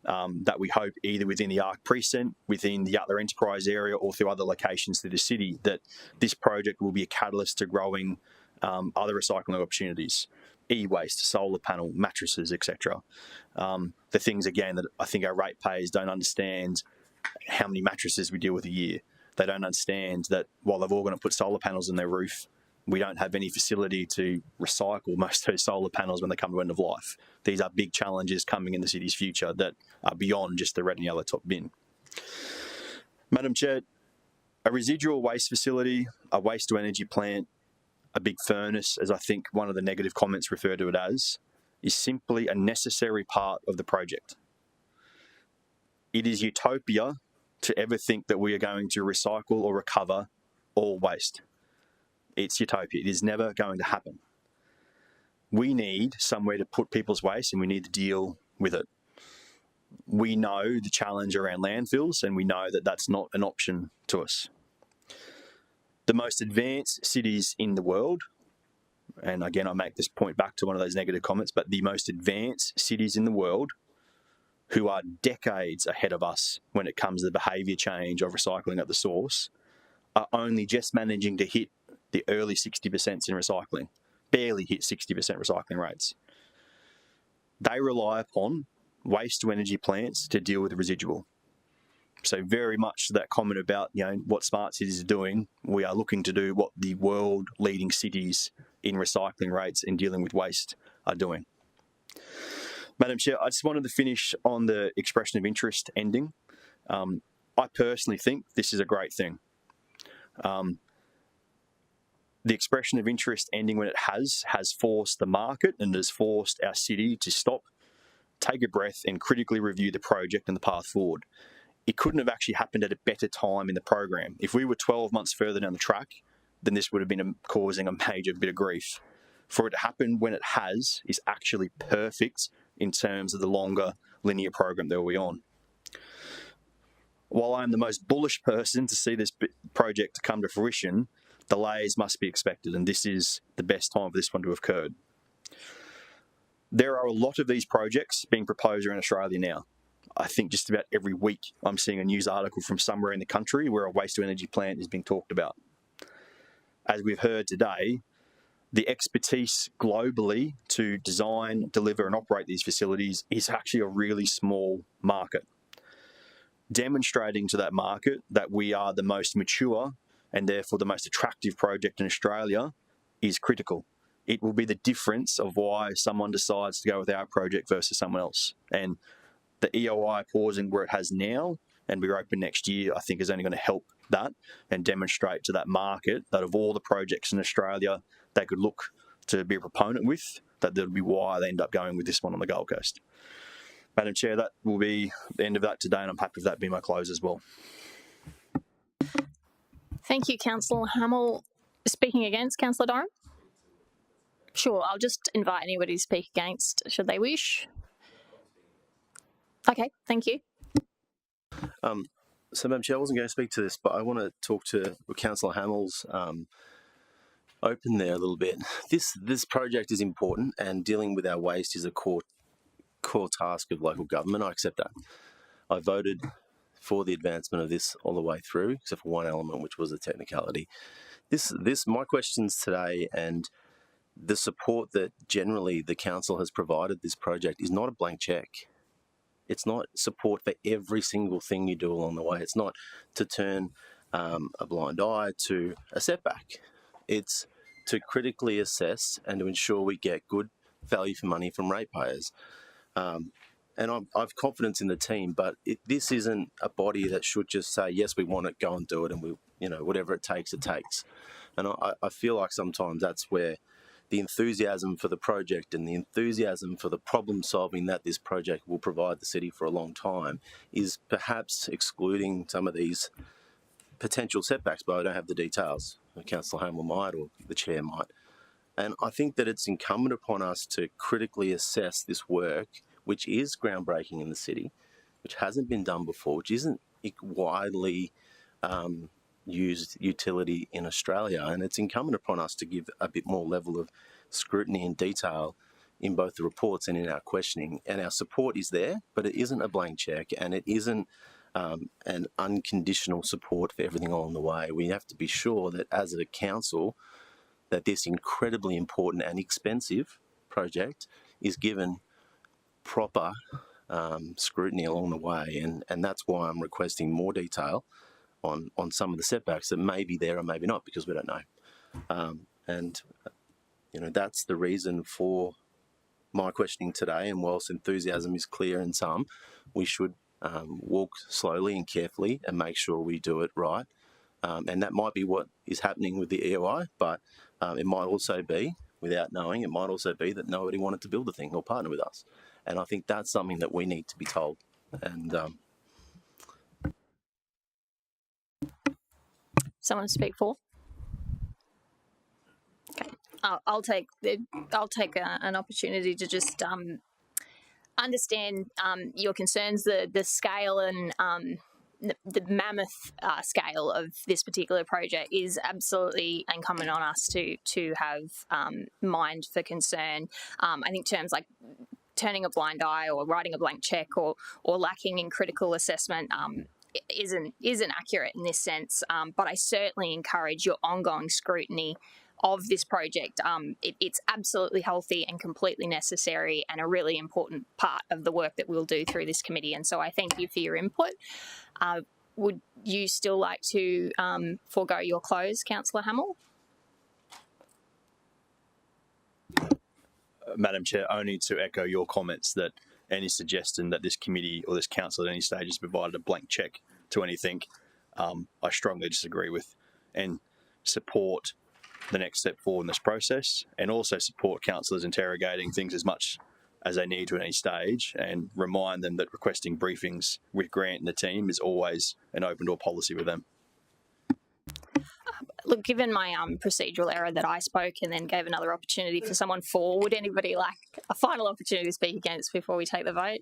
that we hope either within the ARC precinct, within the Yatala Enterprise area, or through other locations through the city, that this project will be a catalyst to growing other recycling opportunities, e-waste, solar panel, mattresses, etc. The things, again, that I think our ratepayers don't understand how many mattresses we deal with a year. They don't understand that while they're all going to put solar panels on their roof, we don't have any facility to recycle most of those solar panels when they come to end of life. These are big challenges coming in the city's future that are beyond just the red and yellow top bin. Madam Chair, a residual waste facility, a waste to energy plant, a big furnace, as I think one of the negative comments refer to it as, is simply a necessary part of the project. It is utopia to ever think that we are going to recycle or recover all waste. It's utopia. It is never going to happen. We need somewhere to put people's waste, and we need to deal with it. We know the challenge around landfills, and we know that that's not an option to us. The most advanced cities in the world, and again I make this point back to one of those negative comments, but the most advanced cities in the world, who are decades ahead of us when it comes to the behaviour change of recycling at the source, are only just managing to hit the early 60% in recycling, barely hit 60% recycling rates. They rely upon waste to energy plants to deal with the residual. So very much to that comment about what smart cities are doing, we are looking to do what the world leading cities in recycling rates and dealing with waste are doing. Madam Chair, I just wanted to finish on the expression of interest ending. I personally think this is a great thing. The expression of interest ending when it has forced the market and has forced our city to stop, take a breath and critically review the project and the path forward. It couldn't have actually happened at a better time in the program. If we were 12 months further down the track, then this would have been causing a major bit of grief. For it to happen when it has is actually perfect in terms of the longer linear program that we're on. While I'm the most bullish person to see this project to come to fruition, delays must be expected, and this is the best time for this one to have occurred. There are a lot of these projects being proposed around Australia now. I think just about every week I'm seeing a news article from somewhere in the country where a waste to energy plant is being talked about. As we've heard today, the expertise globally to design, deliver and operate these facilities is actually a really small market. Demonstrating to that market that we are the most mature and therefore the most attractive project in Australia is critical. It will be the difference of why someone decides to go with our project versus someone else. And the EOI pausing where it has now and we're open next year, I think is only going to help that and demonstrate to that market that of all the projects in Australia they could look to be a proponent with, that will be why they end up going with this one on the Gold Coast. Madam Chair, that will be the end of that today, and I'm happy with that being my close as well. Thank you, Councillor Hamill. Speaking against, Councillor Doran? Sure, I'll just invite anybody to speak against, should they wish. Okay, thank you. So, Madam Chair, I wasn't going to speak to this, but I want to talk to Councillor Hamill's open there a little bit. This project is important, and dealing with our waste is a core task of local government. I accept that. I voted for the advancement of this all the way through, except for one element, which was a technicality. My questions today and the support that generally the council has provided this project is not a blank check. It's not support for every single thing you do along the way. It's not to turn a blind eye to a setback. It's to critically assess and to ensure we get good value for money from ratepayers. And I've confidence in the team, but this isn't a body that should just say, yes, we want it, go and do it, and whatever it takes, it takes. And I feel like sometimes that's where the enthusiasm for the project and the enthusiasm for the problem solving that this project will provide the city for a long time is perhaps excluding some of these potential setbacks, but I don't have the details. Councillor Hamill might, or the chair might. And I think that it's incumbent upon us to critically assess this work, which is groundbreaking in the city, which hasn't been done before, which isn't widely used utility in Australia. And it's incumbent upon us to give a bit more level of scrutiny and detail in both the reports and in our questioning. And our support is there, but it isn't a blank check, and it isn't an unconditional support for everything along the way. We have to be sure that as a council, that this incredibly important and expensive project is given proper scrutiny along the way, and that's why I'm requesting more detail on some of the setbacks that may be there or maybe not, because we don't know. That's the reason for my questioning today. And whilst enthusiasm is clear in some, we should walk slowly and carefully and make sure we do it right. And that might be what is happening with the EOI, but it might also be, without knowing, it might also be that nobody wanted to build the thing or partner with us. And I think that's something that we need to be told. And Someone to speak for? Okay, I'll take an opportunity to just understand your concerns. The scale and the mammoth scale of this particular project is absolutely incumbent on us to have mind for concern. I think terms like turning a blind eye or writing a blank check or lacking in critical assessment isn't accurate in this sense, but I certainly encourage your ongoing scrutiny of this project. It's absolutely healthy and completely necessary and a really important part of the work that we'll do through this committee, and so I thank you for your input. Would you still like to forego your close, Councillor Hamill? Madam Chair, only to echo your comments that any suggestion that this committee or this council at any stage has provided a blank check to anything, I strongly disagree with, and support the next step forward in this process, and also support councillors interrogating things as much as they need to at any stage, and remind them that requesting briefings with Grant and the team is always an open door policy with them. Look, given my procedural error that I spoke and then gave another opportunity for someone for, would anybody like a final opportunity to speak against before we take the vote?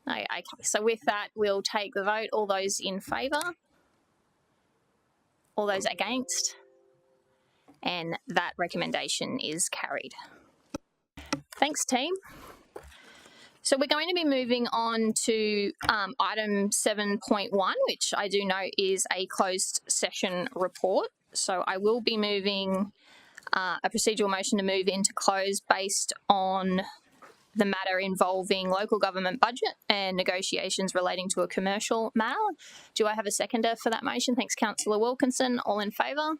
No, okay. So with that, we'll take the vote. All those in favour? All those against? And that recommendation is carried. Thanks, team. So we're going to be moving on to item 7.1, which I do know is a closed session report. So I will be moving a procedural motion to move into close based on the matter involving local government budget and negotiations relating to a commercial matter. Do I have a seconder for that motion? Thanks, Councillor Wilkinson. All in favour?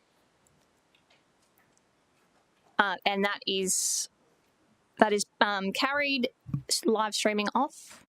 and that is carried. Live streaming off.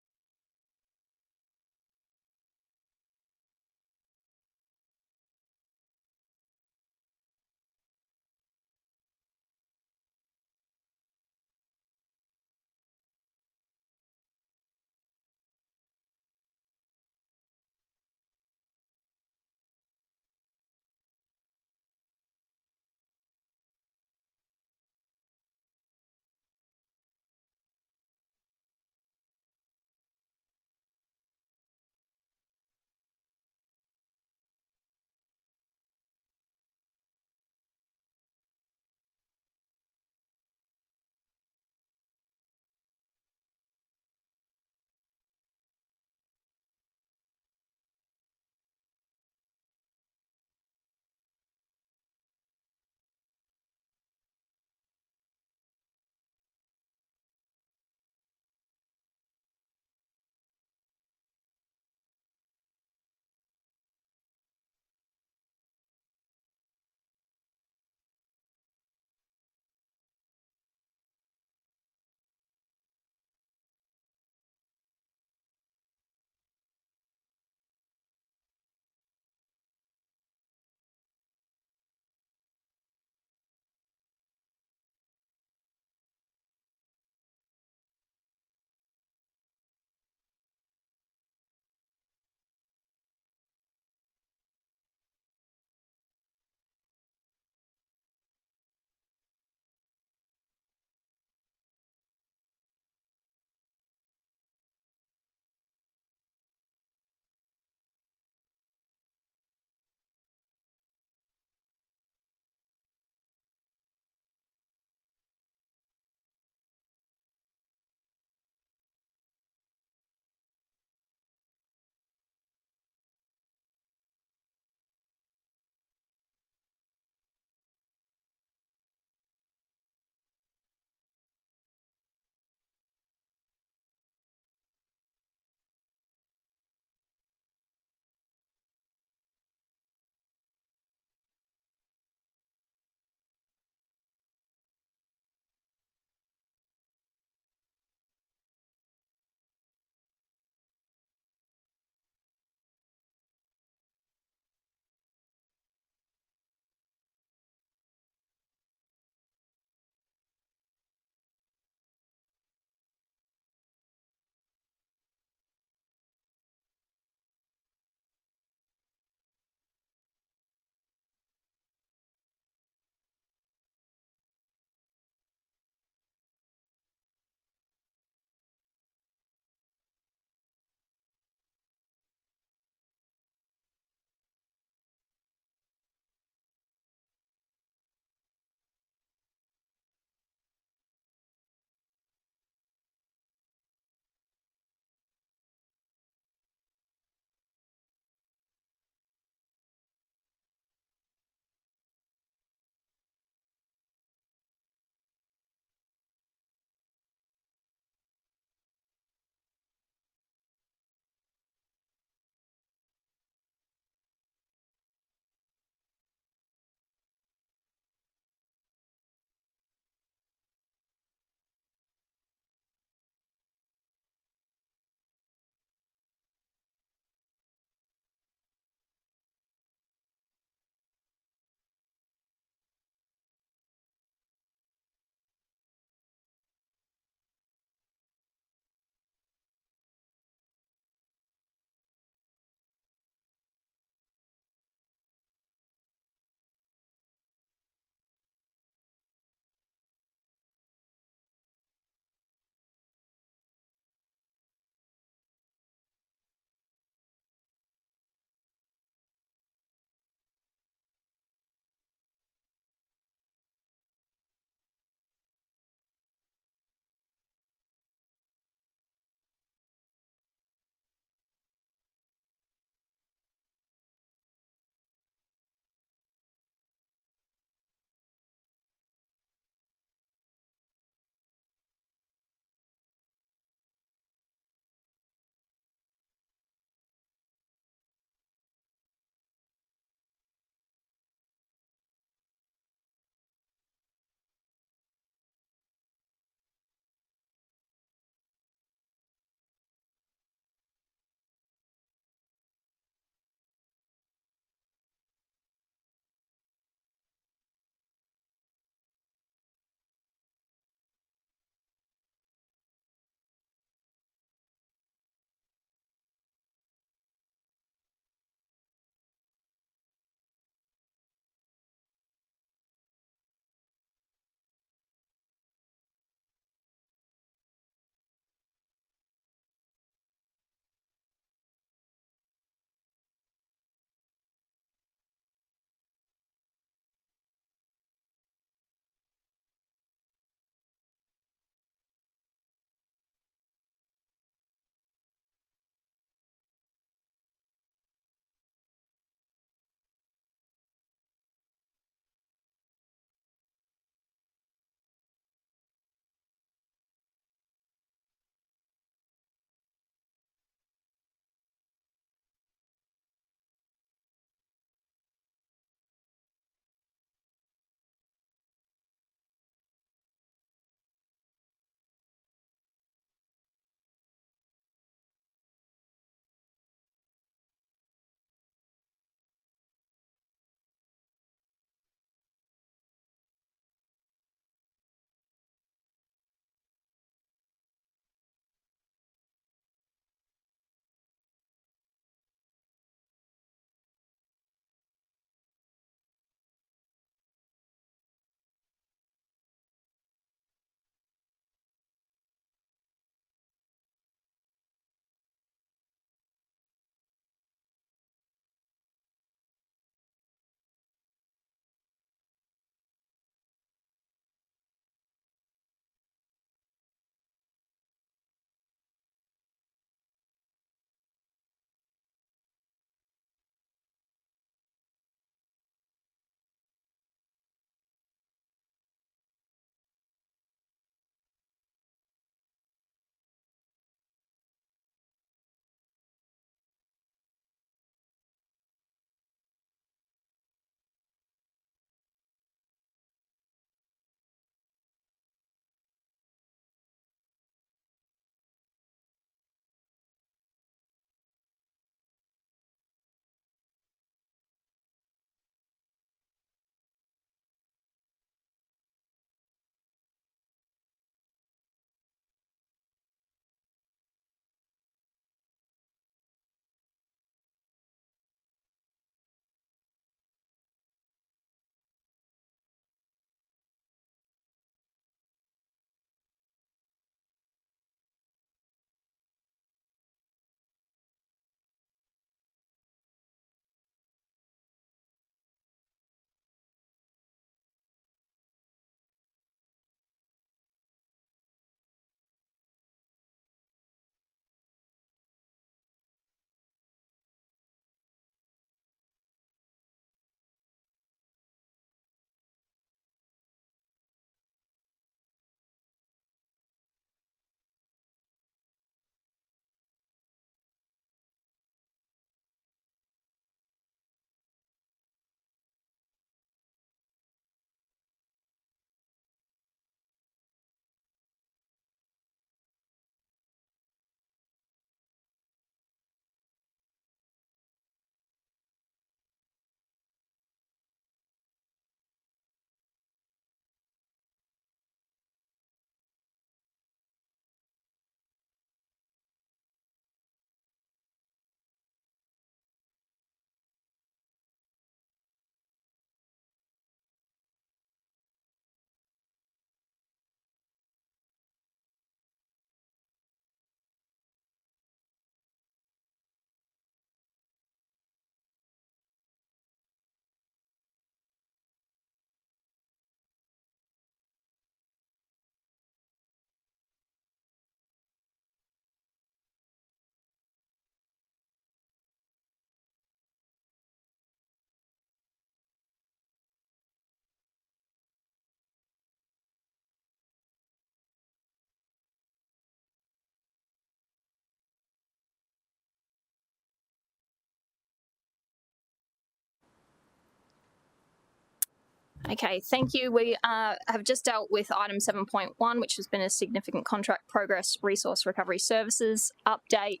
Okay, thank you. We have just dealt with item 7.1, which has been a significant contract progress resource recovery services update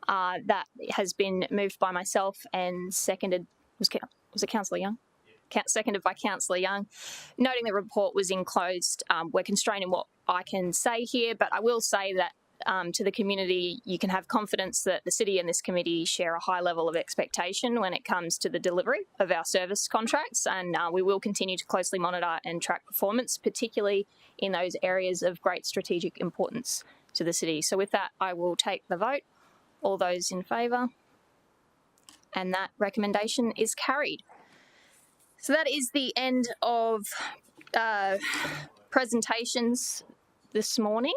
that has been moved by myself and seconded. Was it Councillor Young? Seconded by Councillor Young. Noting the report was enclosed, we're constrained in what I can say here, but I will say that to the community, you can have confidence that the City and this committee share a high level of expectation when it comes to the delivery of our service contracts, and we will continue to closely monitor and track performance, particularly in those areas of great strategic importance to the City. So with that, I will take the vote. All those in favour? And that recommendation is carried. So that is the end of presentations this morning.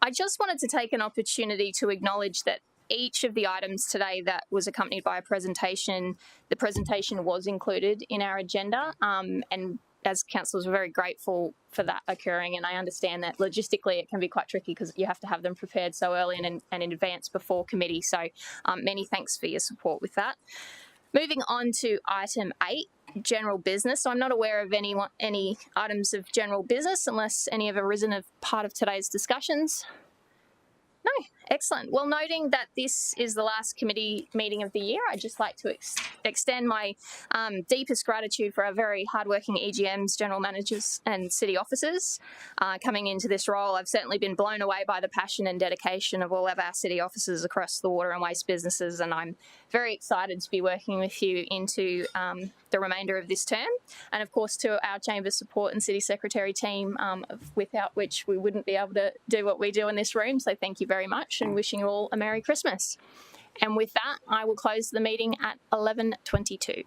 I just wanted to take an opportunity to acknowledge that each of the items today that was accompanied by a presentation, the presentation was included in our agenda, and as councillors, we're very grateful for that occurring, and I understand that logistically it can be quite tricky because you have to have them prepared so early and in advance before committee, so many thanks for your support with that. Moving on to item 8, general business. So I'm not aware of any items of general business unless any have arisen as part of today's discussions. No, excellent. Well, noting that this is the last committee meeting of the year, I'd just like to extend my deepest gratitude for our very hardworking EGMs, general managers and city officers. Coming into this role, I've certainly been blown away by the passion and dedication of all of our city officers across the water and waste businesses, and I'm very excited to be working with you into the remainder of this term, and of course to our Chamber support and City Secretary team, without which we wouldn't be able to do what we do in this room, so thank you very much and wishing you all a Merry Christmas. And with that, I will close the meeting at 11:22.